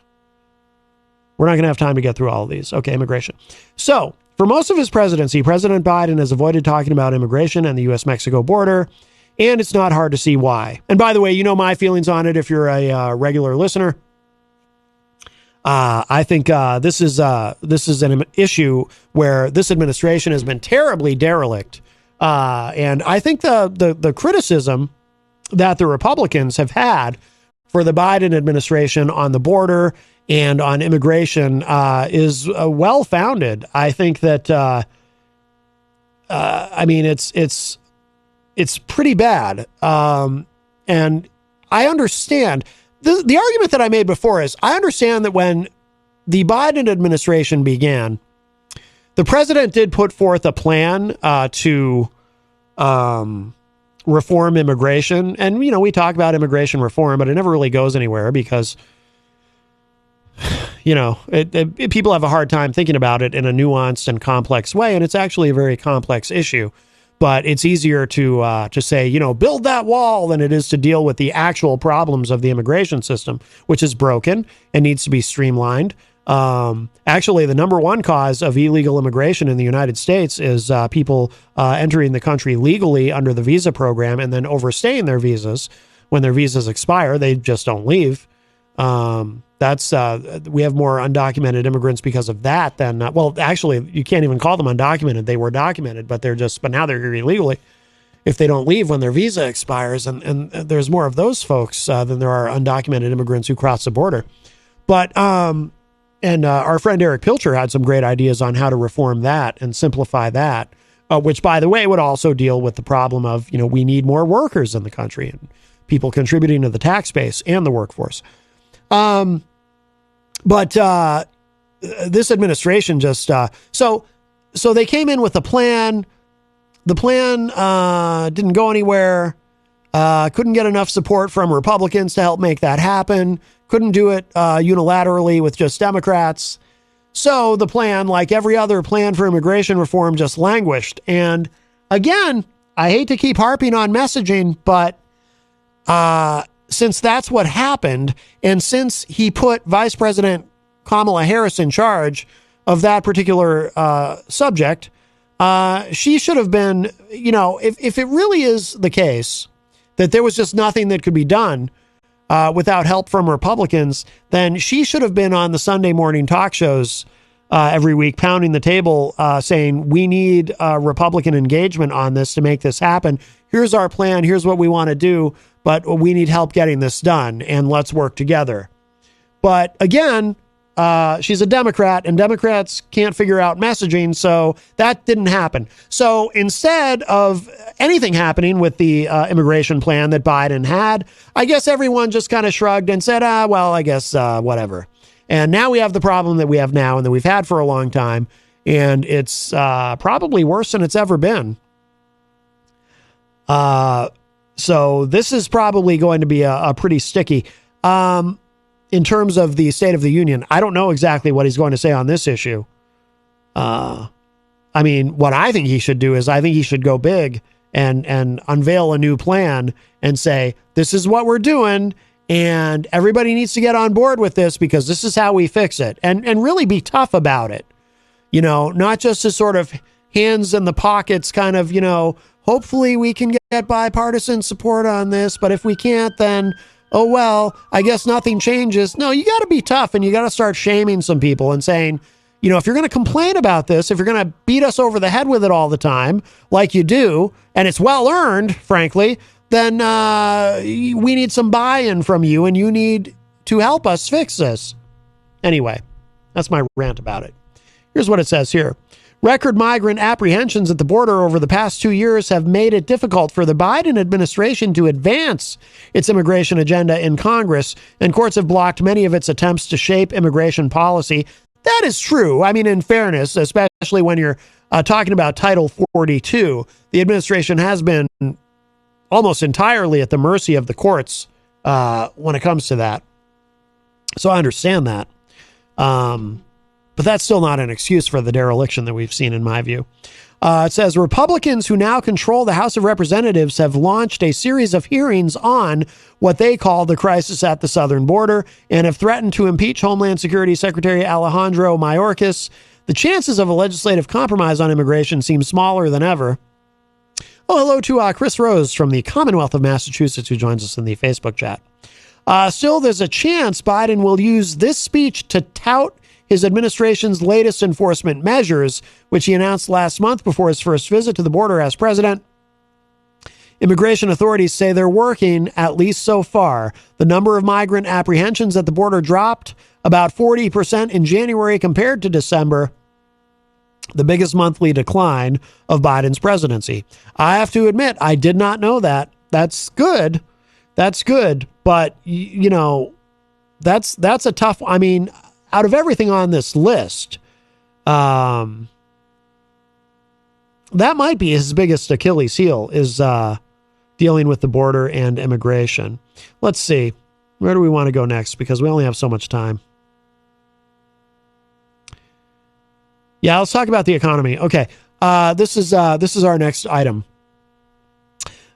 We're not going to have time to get through all of these. Okay, immigration. So for most of his presidency, President Biden has avoided talking about immigration and the U.S.-Mexico border, and it's not hard to see why. And by the way, you know my feelings on it if you're a regular listener. I think this is an issue where this administration has been terribly derelict. And I think the criticism that the Republicans have had for the Biden administration on the border and on immigration is well-founded. I think that, I mean, it's pretty bad. And I understand. The argument that I made before is I understand that when the Biden administration began, the president did put forth a plan to reform immigration. And, you know, we talk about immigration reform, but it never really goes anywhere because, you know, people have a hard time thinking about it in a nuanced and complex way. And it's actually a very complex issue. But it's easier to say, you know, build that wall than it is to deal with the actual problems of the immigration system, which is broken and needs to be streamlined. Actually, the number one cause of illegal immigration in the United States is people entering the country legally under the visa program and then overstaying their visas. When their visas expire, they just don't leave. We have more undocumented immigrants because of that than, well, actually, you can't even call them undocumented. They were documented, but now they're here illegally if they don't leave when their visa expires. And there's more of those folks than there are undocumented immigrants who cross the border. But, our friend Eric Pilcher had some great ideas on how to reform that and simplify that, which, by the way, would also deal with the problem of, you know, we need more workers in the country and people contributing to the tax base and the workforce. But this administration just, so they came in with a plan. The plan didn't go anywhere. Couldn't get enough support from Republicans to help make that happen. Couldn't do it unilaterally with just Democrats. So the plan, like every other plan for immigration reform, just languished. And again, I hate to keep harping on messaging, but since that's what happened, and since he put Vice President Kamala Harris in charge of that particular subject, she should have been, you know, if it really is the case that there was just nothing that could be done without help from Republicans, then she should have been on the Sunday morning talk shows every week, pounding the table, saying we need Republican engagement on this to make this happen. Here's our plan. Here's what we want to do, but we need help getting this done, and let's work together. But again, she's a Democrat, and Democrats can't figure out messaging, so that didn't happen. So instead of anything happening with the immigration plan that Biden had, I guess everyone just kind of shrugged and said, well, I guess whatever. And now we have the problem that we have now and that we've had for a long time, and it's probably worse than it's ever been. So this is probably going to be a pretty sticky. In terms of the State of the Union, I don't know exactly what he's going to say on this issue. I mean, what I think he should do is I think he should go big and unveil a new plan and say, this is what we're doing, and everybody needs to get on board with this because this is how we fix it. And really be tough about it. You know, not just a sort of hands in the pockets kind of, you know, hopefully we can get bipartisan support on this, but if we can't, then oh, well, I guess nothing changes. No, you got to be tough, and you got to start shaming some people and saying, you know, if you're going to complain about this, if you're going to beat us over the head with it all the time, like you do, and it's well earned, frankly, then we need some buy-in from you, and you need to help us fix this. Anyway, that's my rant about it. Here's what it says here. Record migrant apprehensions at the border over the past 2 years have made it difficult for the Biden administration to advance its immigration agenda in Congress, and courts have blocked many of its attempts to shape immigration policy. That is true. I mean, in fairness, especially when you're talking about Title 42, the administration has been almost entirely at the mercy of the courts when it comes to that. So I understand that. But that's still not an excuse for the dereliction that we've seen, in my view. It says Republicans who now control the House of Representatives have launched a series of hearings on what they call the crisis at the southern border and have threatened to impeach Homeland Security Secretary Alejandro Mayorkas. The chances of a legislative compromise on immigration seem smaller than ever. Oh, hello to Chris Rose from the Commonwealth of Massachusetts, who joins us in the Facebook chat. Still, there's a chance Biden will use this speech to tout his administration's latest enforcement measures, which he announced last month before his first visit to the border as president. Immigration authorities say they're working, at least so far. The number of migrant apprehensions at the border dropped about 40% in January compared to December, the biggest monthly decline of Biden's presidency. I have to admit, I did not know that. That's good. That's good. But, you know, that's a tough, I mean, out of everything on this list, that might be his biggest Achilles heel is dealing with the border and immigration. Let's see. Where do we want to go next? Because we only have so much time. Yeah, let's talk about the economy. Okay. This is our next item.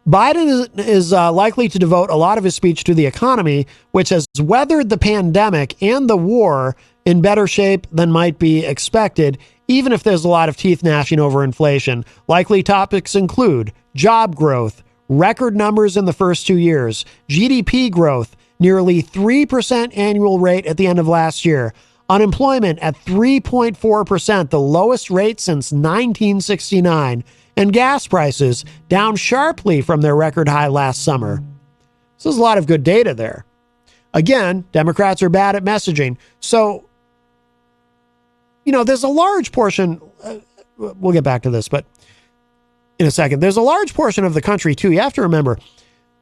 Biden is likely to devote a lot of his speech to the economy, which has weathered the pandemic and the war in better shape than might be expected, even if there's a lot of teeth gnashing over inflation. Likely topics include job growth, record numbers in the first 2 years, GDP growth, nearly 3% annual rate at the end of last year, unemployment at 3.4%, the lowest rate since 1969, and gas prices down sharply from their record high last summer. So there's a lot of good data there. Again, Democrats are bad at messaging. So, you know, there's a large portion, we'll get back to this, but in a second, there's a large portion of the country too. You have to remember,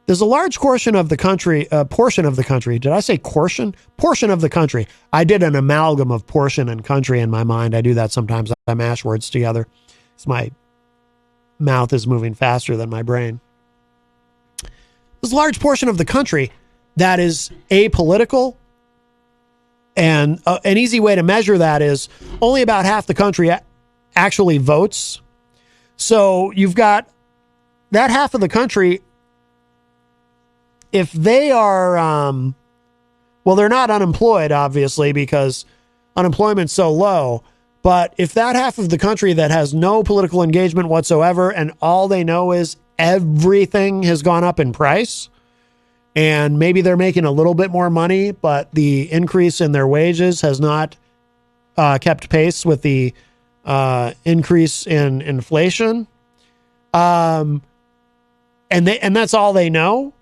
there's a large portion of the country, did I say portion? Portion of the country. I did an amalgam of portion and country in my mind. I do that sometimes. I mash words together. It's my mouth is moving faster than my brain. There's a large portion of the country that is apolitical, and an easy way to measure that is only about half the country actually votes. So you've got that half of the country, if they are, well, they're not unemployed, obviously, because unemployment's so low. But if that half of the country that has no political engagement whatsoever and all they know is everything has gone up in price and maybe they're making a little bit more money, but the increase in their wages has not kept pace with the increase in inflation. And that's all they know.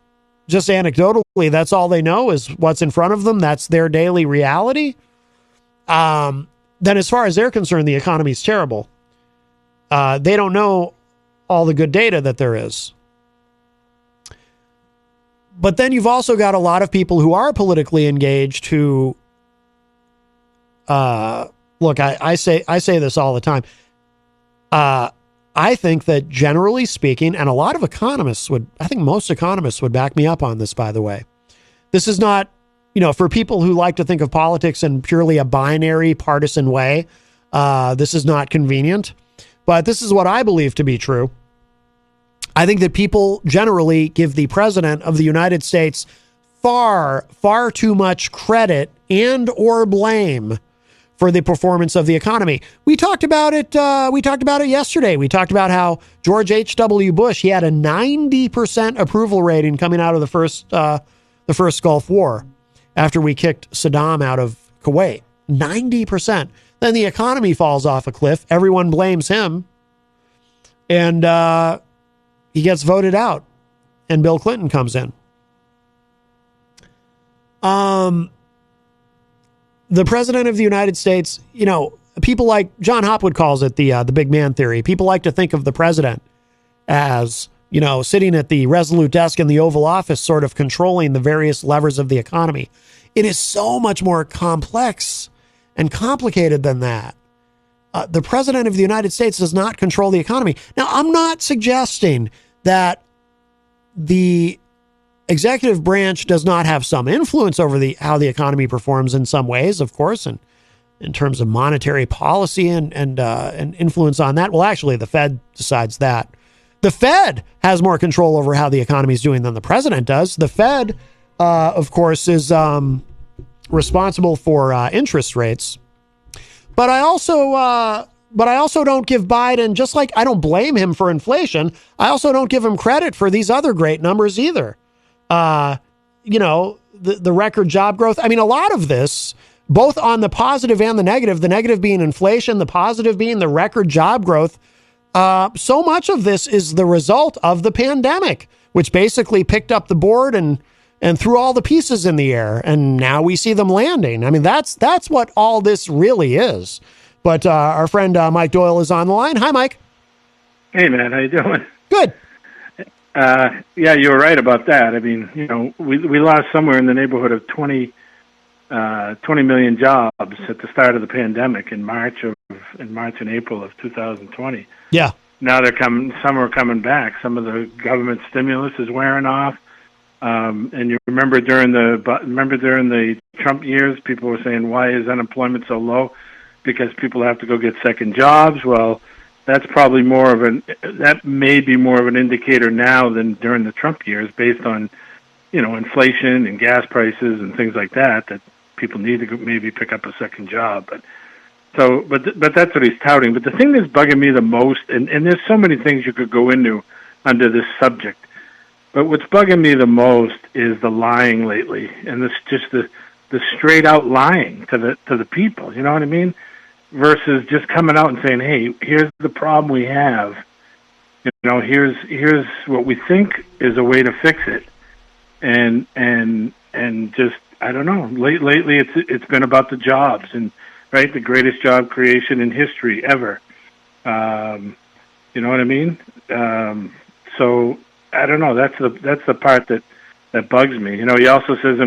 Just anecdotally, that's all they know is what's in front of them. That's their daily reality. Then as far as they're concerned, the economy's terrible. They don't know all the good data that there is. But then you've also got a lot of people who are politically engaged who, look, I say this all the time. I think that generally speaking, and a lot of economists I think most economists would back me up on this, by the way. This is not, for people who like to think of politics in purely a binary partisan way, this is not convenient. But this is what I believe to be true. I think that people generally give the president of the United States far, far too much credit and or blame for the performance of the economy. We talked about it. We talked about it yesterday. We talked about how George H.W. Bush, he had a 90% approval rating coming out of the first Gulf War after we kicked Saddam out of Kuwait. 90%. Then the economy falls off a cliff. Everyone blames him. And he gets voted out. And Bill Clinton comes in. The president of the United States, people like John Hopwood calls it the big man theory. People like to think of the president as, sitting at the resolute desk in the Oval Office, sort of controlling the various levers of the economy. It is so much more complex and complicated than that. The president of the United States does not control the economy. Now, I'm not suggesting that the executive branch does not have some influence over how the economy performs in some ways, of course, and in terms of monetary policy and influence on that. Well, actually, the Fed decides that. The Fed has more control over how the economy is doing than the president does. The Fed, of course, is responsible for interest rates. But I also don't give Biden, just like I don't blame him for inflation, I also don't give him credit for these other great numbers either. The record job growth. I mean, a lot of this, both on the positive and the negative being inflation, the positive being the record job growth. So much of this is the result of the pandemic, which basically picked up the board and threw all the pieces in the air. And now we see them landing. I mean, that's what all this really is. But our friend Mike Doyle is on the line. Hi, Mike. Hey, man. How you doing? Good. Yeah, you were right about that. I mean, we lost somewhere in the neighborhood of 20 million jobs at the start of the pandemic in March and April of 2020. Yeah. Now some are coming back. Some of the government stimulus is wearing off. And you remember during the Trump years, people were saying, why is unemployment so low? Because people have to go get second jobs. Well, that's probably that may be more of an indicator now than during the Trump years, based on, inflation and gas prices and things like that people need to maybe pick up a second job. But that's what he's touting. But the thing that's bugging me the most, and there's so many things you could go into under this subject, but what's bugging me the most is the lying lately, and the straight out lying to the people. You know what I mean? Versus just coming out and saying, "Hey, here's the problem we have. Here's what we think is a way to fix it," and just I don't know. Lately, it's been about the jobs and the greatest job creation in history ever. You know what I mean? So I don't know. That's the part that bugs me. He also says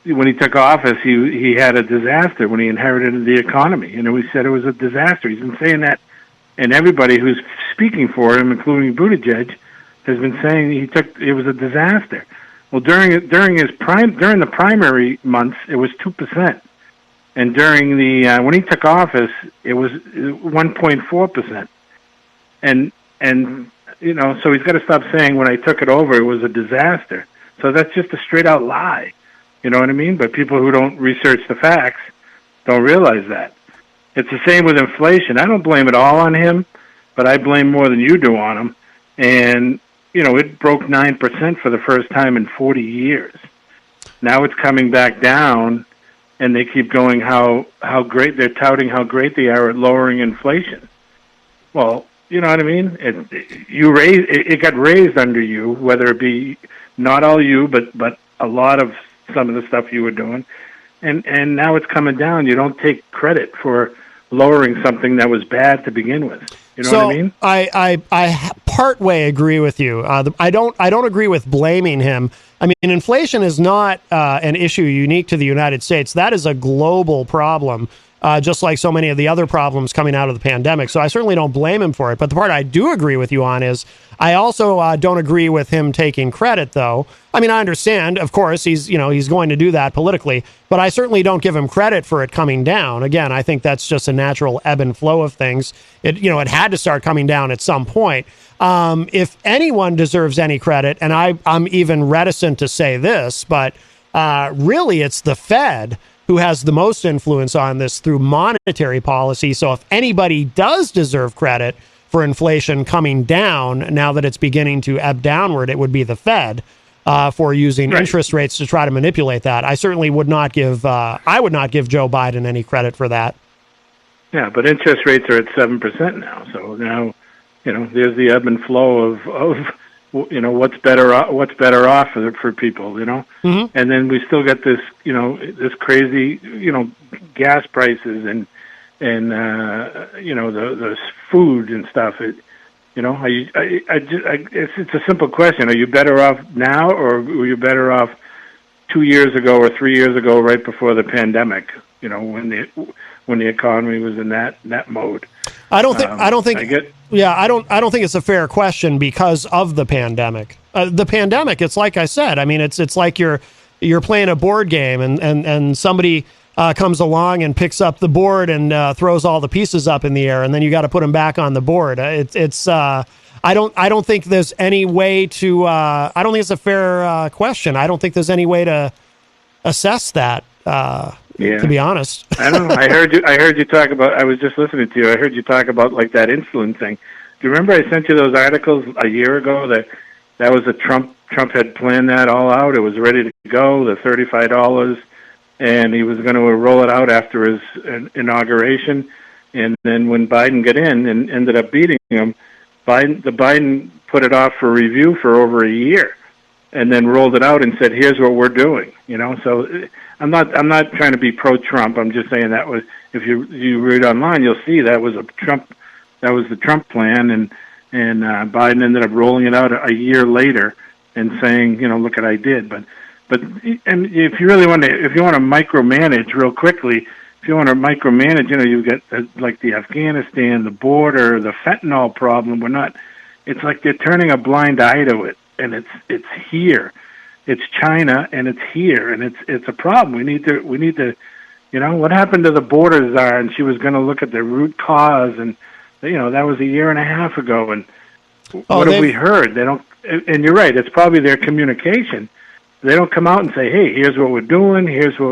when he took office, he had a disaster when he inherited the economy. He said it was a disaster. He's been saying that, and everybody who's speaking for him, including Buttigieg, has been saying it was a disaster. Well, during the primary months, it was 2%, and during when he took office, it was 1.4%, and so he's got to stop saying when I took it over, it was a disaster. So that's just a straight out lie. You know what I mean? But people who don't research the facts don't realize that. It's the same with inflation. I don't blame it all on him, but I blame more than you do on him. And, it broke 9% for the first time in 40 years. Now it's coming back down, and they keep going how great they're touting how great they are at lowering inflation. Well, you know what I mean? It got raised under you, whether it be not all you, but a lot of some of the stuff you were doing, and now it's coming down. You don't take credit for lowering something that was bad to begin with. You know what I mean? I partway agree with you. I don't agree with blaming him. I mean, inflation is not an issue unique to the United States. That is a global problem, just like so many of the other problems coming out of the pandemic. So I certainly don't blame him for it. But the part I do agree with you on is I also don't agree with him taking credit, though. I mean, I understand, of course, he's going to do that politically, but I certainly don't give him credit for it coming down. Again, I think that's just a natural ebb and flow of things. It had to start coming down at some point. If anyone deserves any credit, and I'm even reticent to say this, but really it's the Fed who has the most influence on this through monetary policy. So if anybody does deserve credit for inflation coming down, now that it's beginning to ebb downward, it would be the Fed for using interest rates to try to manipulate that. I certainly would not give Joe Biden any credit for that. Yeah, but interest rates are at 7% now. So now, there's the ebb and flow of what's better off for people, Mm-hmm. And then we still get this, this crazy, gas prices and the food and stuff. It's a simple question. Are you better off now, or were you better off 2 years ago or 3 years ago, right before the pandemic? When the economy was in that mode. I don't think it's a fair question because of the pandemic. The pandemic, it's like I said. I mean, it's like you're playing a board game and somebody comes along and picks up the board and throws all the pieces up in the air, and then you got to put them back on the board. I don't think there's any way to. I don't think it's a fair question. I don't think there's any way to assess that. To be honest, I don't know. I heard you talk about. I was just listening to you. I heard you talk about like that insulin thing. Do you remember I sent you those articles a year ago that was a Trump had planned that all out. It was ready to go. The $35, and he was going to roll it out after his inauguration. And then when Biden got in and ended up beating him, Biden put it off for review for over a year, and then rolled it out and said, "Here's what we're doing." So I'm not trying to be pro-Trump. I'm just saying that was, if you read online, you'll see that was the Trump plan, and Biden ended up rolling it out a year later and saying, look what I did. But if you really want to micromanage real quickly, you get like the Afghanistan, the border, the fentanyl problem. It's like they're turning a blind eye to it, and it's here. It's China, and it's here, and it's a problem. We need to, what happened to the border czar? And she was going to look at the root cause, and that was a year and a half ago. And what have we heard? They don't. And you're right. It's probably their communication. They don't come out and say, "Hey, here's what we're doing.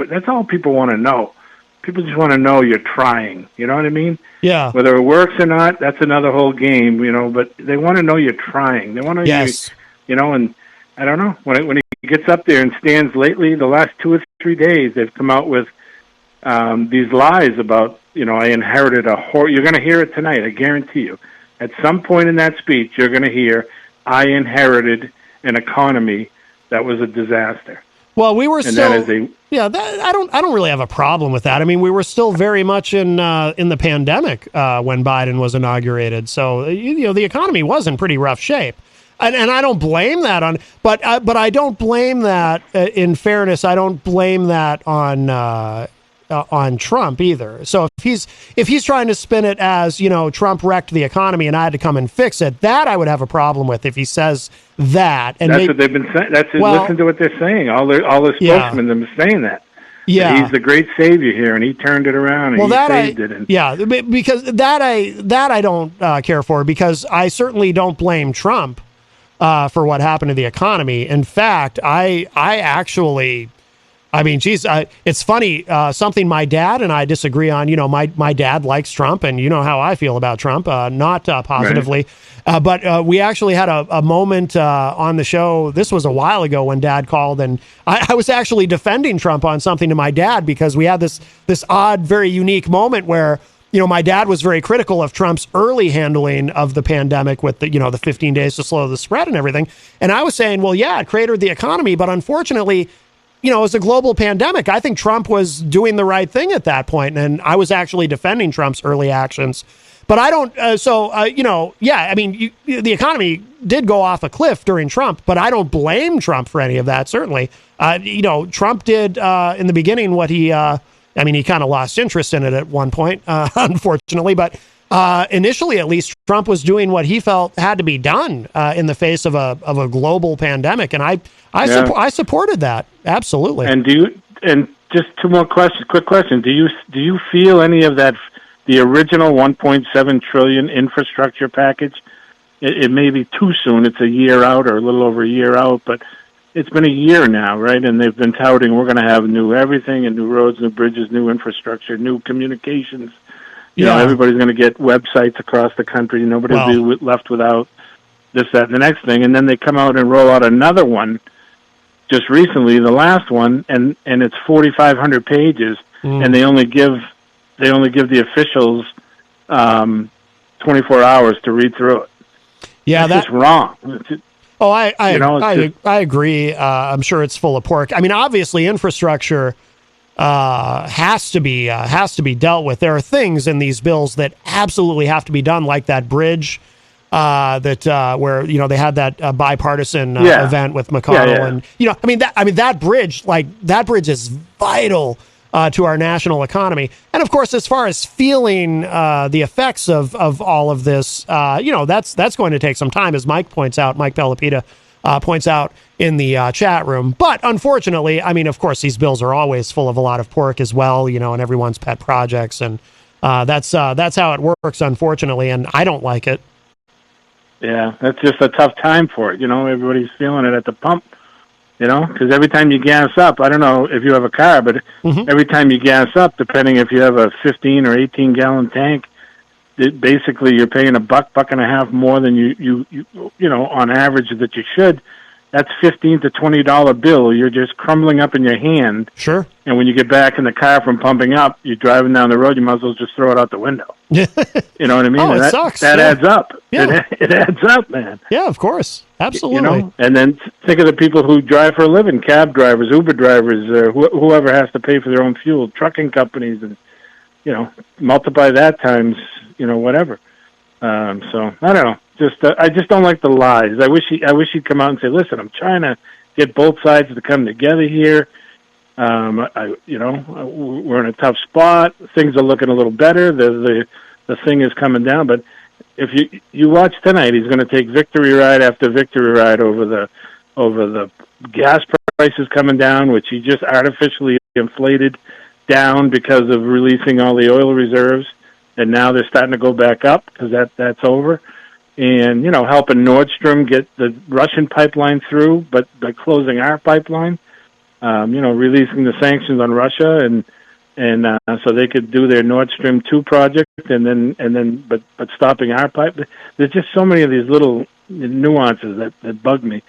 That's all people want to know. People just want to know you're trying. You know what I mean? Yeah. Whether it works or not, that's another whole game. But they want to know you're trying. They want to know. And I don't know when he gets up there and stands lately. The last 2 or 3 days, they've come out with these lies about I inherited a horror. You're going to hear it tonight. I guarantee you. At some point in that speech, you're going to hear, "I inherited an economy that was a disaster." Well, we were and still. That is I don't really have a problem with that. I mean, we were still very much in the pandemic when Biden was inaugurated, so the economy was in pretty rough shape. And I don't blame that but I don't blame that. In fairness, I don't blame that on Trump either. So if he's trying to spin it as Trump wrecked the economy and I had to come and fix it, that I would have a problem with if he says that. And that's what they've been saying. Listen to what they're saying. All the spokesmen have been saying that. Yeah, he's the great savior here, and he turned it around. And he saved it. Because that I don't care for, because I certainly don't blame Trump for what happened to the economy. In fact, I actually I mean, geez, it's funny. Something my dad and I disagree on. You know, my dad likes Trump, and you know how I feel about Trump, not positively. Right. But we actually had a moment on the show. This was a while ago when Dad called, and I was actually defending Trump on something to my dad because we had this odd, very unique moment where, you know, my dad was very critical of Trump's early handling of the pandemic with the 15 days to slow the spread and everything. And I was saying, well, yeah, it cratered the economy, but unfortunately, you know, as a global pandemic, I think Trump was doing the right thing at that point, and I was actually defending Trump's early actions. But I don't. I mean, the economy did go off a cliff during Trump, but I don't blame Trump for any of that. Certainly, Trump did in the beginning what he. He kind of lost interest in it at one point, unfortunately, but. Initially, at least, Trump was doing what he felt had to be done in the face of a global pandemic, and I supported that absolutely. And just two more questions. Quick question: Do you feel any of that? The original 1.7 trillion infrastructure package? It may be too soon. It's a year out or a little over a year out, but it's been a year now, right? And they've been touting we're going to have new everything and new roads, new bridges, new infrastructure, new communications. You know, everybody's going to get websites across the country. Nobody will be left without this, that, and the next thing. And then they come out and roll out another one just recently, the last one, and it's 4,500 pages, and they only give the officials 24 hours to read through it. Yeah, that's just wrong. I agree. I'm sure it's full of pork. I mean, obviously, infrastructure has to be dealt with. There are things in these bills that absolutely have to be done, like that bridge where they had that bipartisan event with McConnell, and that bridge is vital to our national economy. And of course, as far as feeling the effects of all of this, that's going to take some time, as Mike Pelopita points out in the chat room. But unfortunately, I mean, of course, these bills are always full of a lot of pork as well, and everyone's pet projects. And that's how it works, unfortunately. And I don't like it. Yeah, that's just a tough time for it. Everybody's feeling it at the pump, because every time you gas up, I don't know if you have a car, but every time you gas up, depending if you have a 15 or 18 gallon tank, basically you're paying $1.50 more than you on average that you should. That's $15 to $20 bill. You're just crumbling up in your hand. Sure. And when you get back in the car from pumping up, you're driving down the road, you might as well just throw it out the window. You know what I mean? Oh, it sucks. That adds up. Yeah. It adds up, man. Yeah, of course. Absolutely. And then think of the people who drive for a living, cab drivers, Uber drivers, whoever has to pay for their own fuel, trucking companies, and, multiply that times, whatever. So I don't know. I just don't like the lies. I wish he'd come out and say, "Listen, I'm trying to get both sides to come together here. We're in a tough spot. Things are looking a little better. The thing is coming down. But if you watch tonight, he's going to take victory ride after victory ride over the gas prices coming down, which he just artificially inflated down because of releasing all the oil reserves, and now they're starting to go back up because that's over." And, helping Nordstrom get the Russian pipeline through, but by closing our pipeline, releasing the sanctions on Russia and so they could do their Nord Stream 2 project but stopping our pipe. There's just so many of these little nuances that bug me.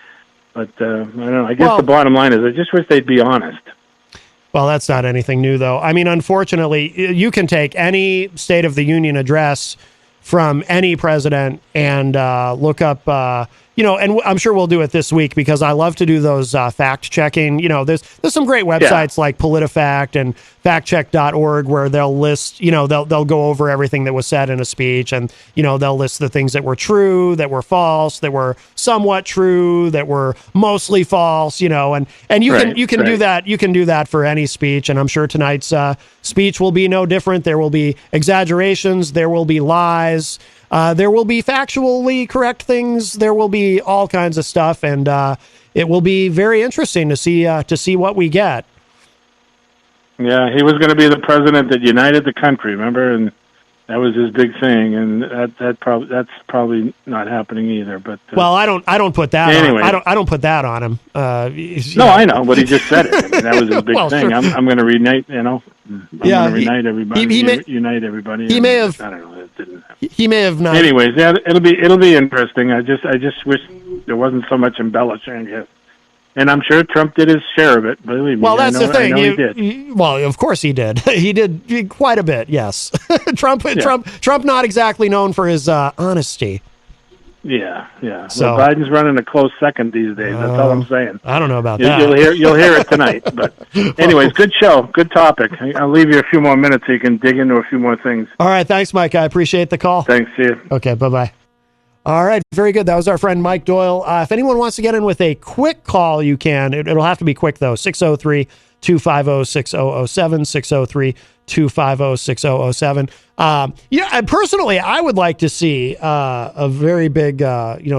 But I don't know. I guess the bottom line is I just wish they'd be honest. Well, that's not anything new, though. I mean, unfortunately, you can take any State of the Union address from any president and look up, and I'm sure we'll do it this week because I love to do those fact checking. There's some great websites like PolitiFact and factcheck.org where they'll list, they'll go over everything that was said in a speech, and, they'll list the things that were true, that were false, that were somewhat true, that were mostly false, and you can do that. You can do that for any speech. And I'm sure tonight's speech will be no different. There will be exaggerations. There will be lies. There will be factually correct things. There will be all kinds of stuff, and it will be very interesting to see what we get. Yeah, he was going to be the president that united the country, remember? And That was his big thing, and that's probably not happening either. But well, I don't put that. Anyway. on, I don't put that on him. I know, but he just said it. I mean, that was his big Well, thing. sure. I'm going to reunite. I'm Yeah, going to unite everybody. Unite everybody. He may have. I don't know. It didn't happen. He may have not. Anyways, yeah, it'll be interesting. I just wish there wasn't so much embellishing it. And I'm sure Trump did his share of it. Believe me. Well, that's the thing. I know he did. Well, of course he did. He did quite a bit. Yes, Trump not exactly known for his honesty. Yeah. So well, Biden's running a close second these days. That's all I'm saying. I don't know about that. You'll hear it tonight. But anyways, good show, good topic. I'll leave you a few more minutes so you can dig into a few more things. All right, thanks, Mike. I appreciate the call. Thanks. See you. Okay, bye-bye. All right, very good. That was our friend Mike Doyle. If anyone wants to get in with a quick call, you can. It'll have to be quick, though. 603-250-6007, 603-250-6007. And personally, I would like to see a very big,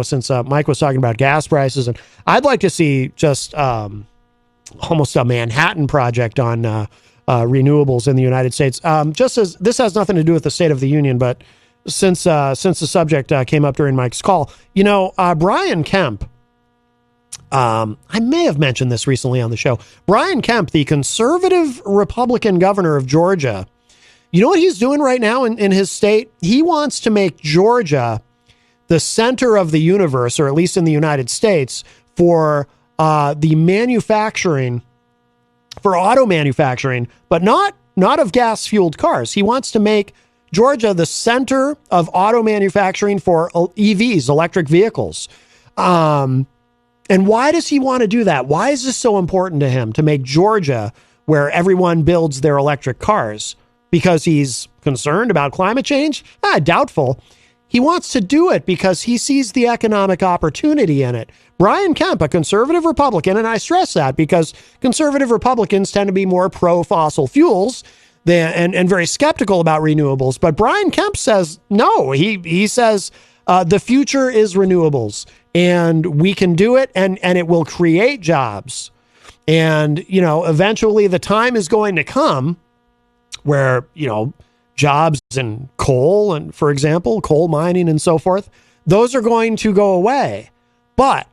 since Mike was talking about gas prices, and I'd like to see just almost a Manhattan project on renewables in the United States. Just as this has nothing to do with the State of the Union, but since the subject came up during Mike's call, Brian Kemp, I may have mentioned this recently on the show. Brian Kemp, the conservative Republican governor of Georgia, you know what he's doing right now in his state? He wants to make Georgia the center of the universe, or at least in the United States, for the manufacturing, for auto manufacturing, but not of gas-fueled cars. He wants to make Georgia the center of auto manufacturing for EVs, electric vehicles. And why does he want to do that? Why is this so important to him to make Georgia where everyone builds their electric cars? Because he's concerned about climate change? Doubtful. He wants to do it because he sees the economic opportunity in it. Brian Kemp, a conservative Republican, and I stress that because conservative Republicans tend to be more pro-fossil fuels and very skeptical about renewables. But Brian Kemp says no. He says the future is renewables, and we can do it, and it will create jobs. And, eventually the time is going to come where, jobs in coal and, for example, coal mining and so forth, those are going to go away. But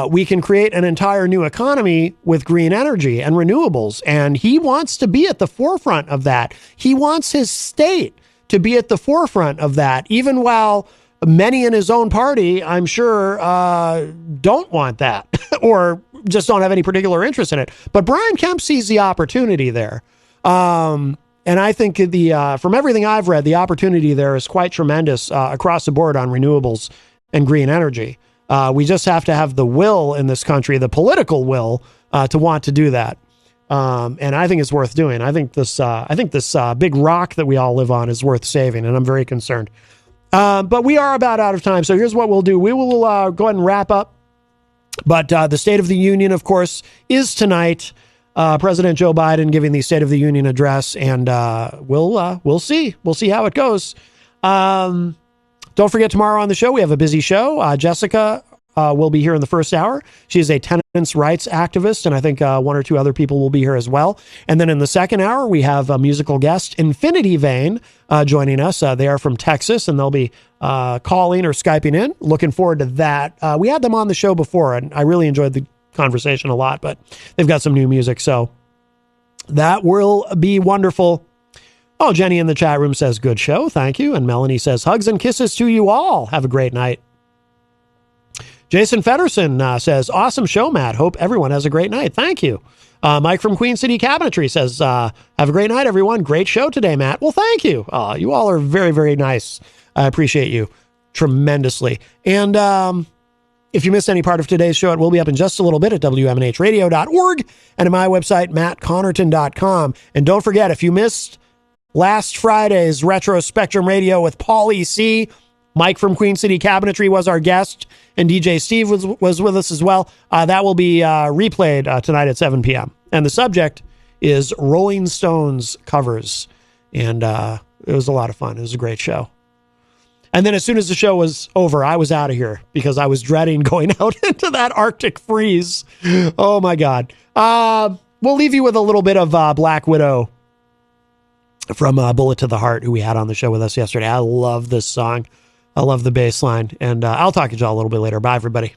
we can create an entire new economy with green energy and renewables. And he wants to be at the forefront of that. He wants his state to be at the forefront of that, even while many in his own party, I'm sure, don't want that or just don't have any particular interest in it. But Brian Kemp sees the opportunity there. And I think from everything I've read, the opportunity there is quite tremendous across the board on renewables and green energy. We just have to have the will in this country, the political will, to want to do that. And I think it's worth doing. I think this big rock that we all live on is worth saving, and I'm very concerned. But we are about out of time, so here's what we'll do. We will go ahead and wrap up. But the State of the Union, of course, is tonight. President Joe Biden giving the State of the Union address, and we'll see. We'll see how it goes. Don't forget, tomorrow on the show, we have a busy show. Jessica will be here in the first hour. She's a tenants' rights activist, and I think one or two other people will be here as well. And then in the second hour, we have a musical guest, Infinity Vein, joining us. They are from Texas, and they'll be calling or Skyping in. Looking forward to that. We had them on the show before, and I really enjoyed the conversation a lot, but they've got some new music, so that will be wonderful. Oh, Jenny in the chat room says, good show. Thank you. And Melanie says, hugs and kisses to you all. Have a great night. Jason Federson says, awesome show, Matt. Hope everyone has a great night. Thank you. Mike from Queen City Cabinetry says, have a great night, everyone. Great show today, Matt. Well, thank you. You all are very, very nice. I appreciate you tremendously. And if you missed any part of today's show, it will be up in just a little bit at WMNHradio.org and at my website, mattconnerton.com. And don't forget, if you missed last Friday's Retro Spectrum Radio with Paulie C, Mike from Queen City Cabinetry was our guest, and DJ Steve was with us as well. That will be replayed tonight at 7 p.m. And the subject is Rolling Stones covers. And it was a lot of fun. It was a great show. And then as soon as the show was over, I was out of here because I was dreading going out into that Arctic freeze. Oh, my God. We'll leave you with a little bit of Black Widow from Bullet to the Heart, who we had on the show with us yesterday. I love this song. I love the bass line. And I'll talk to y'all a little bit later. Bye, everybody.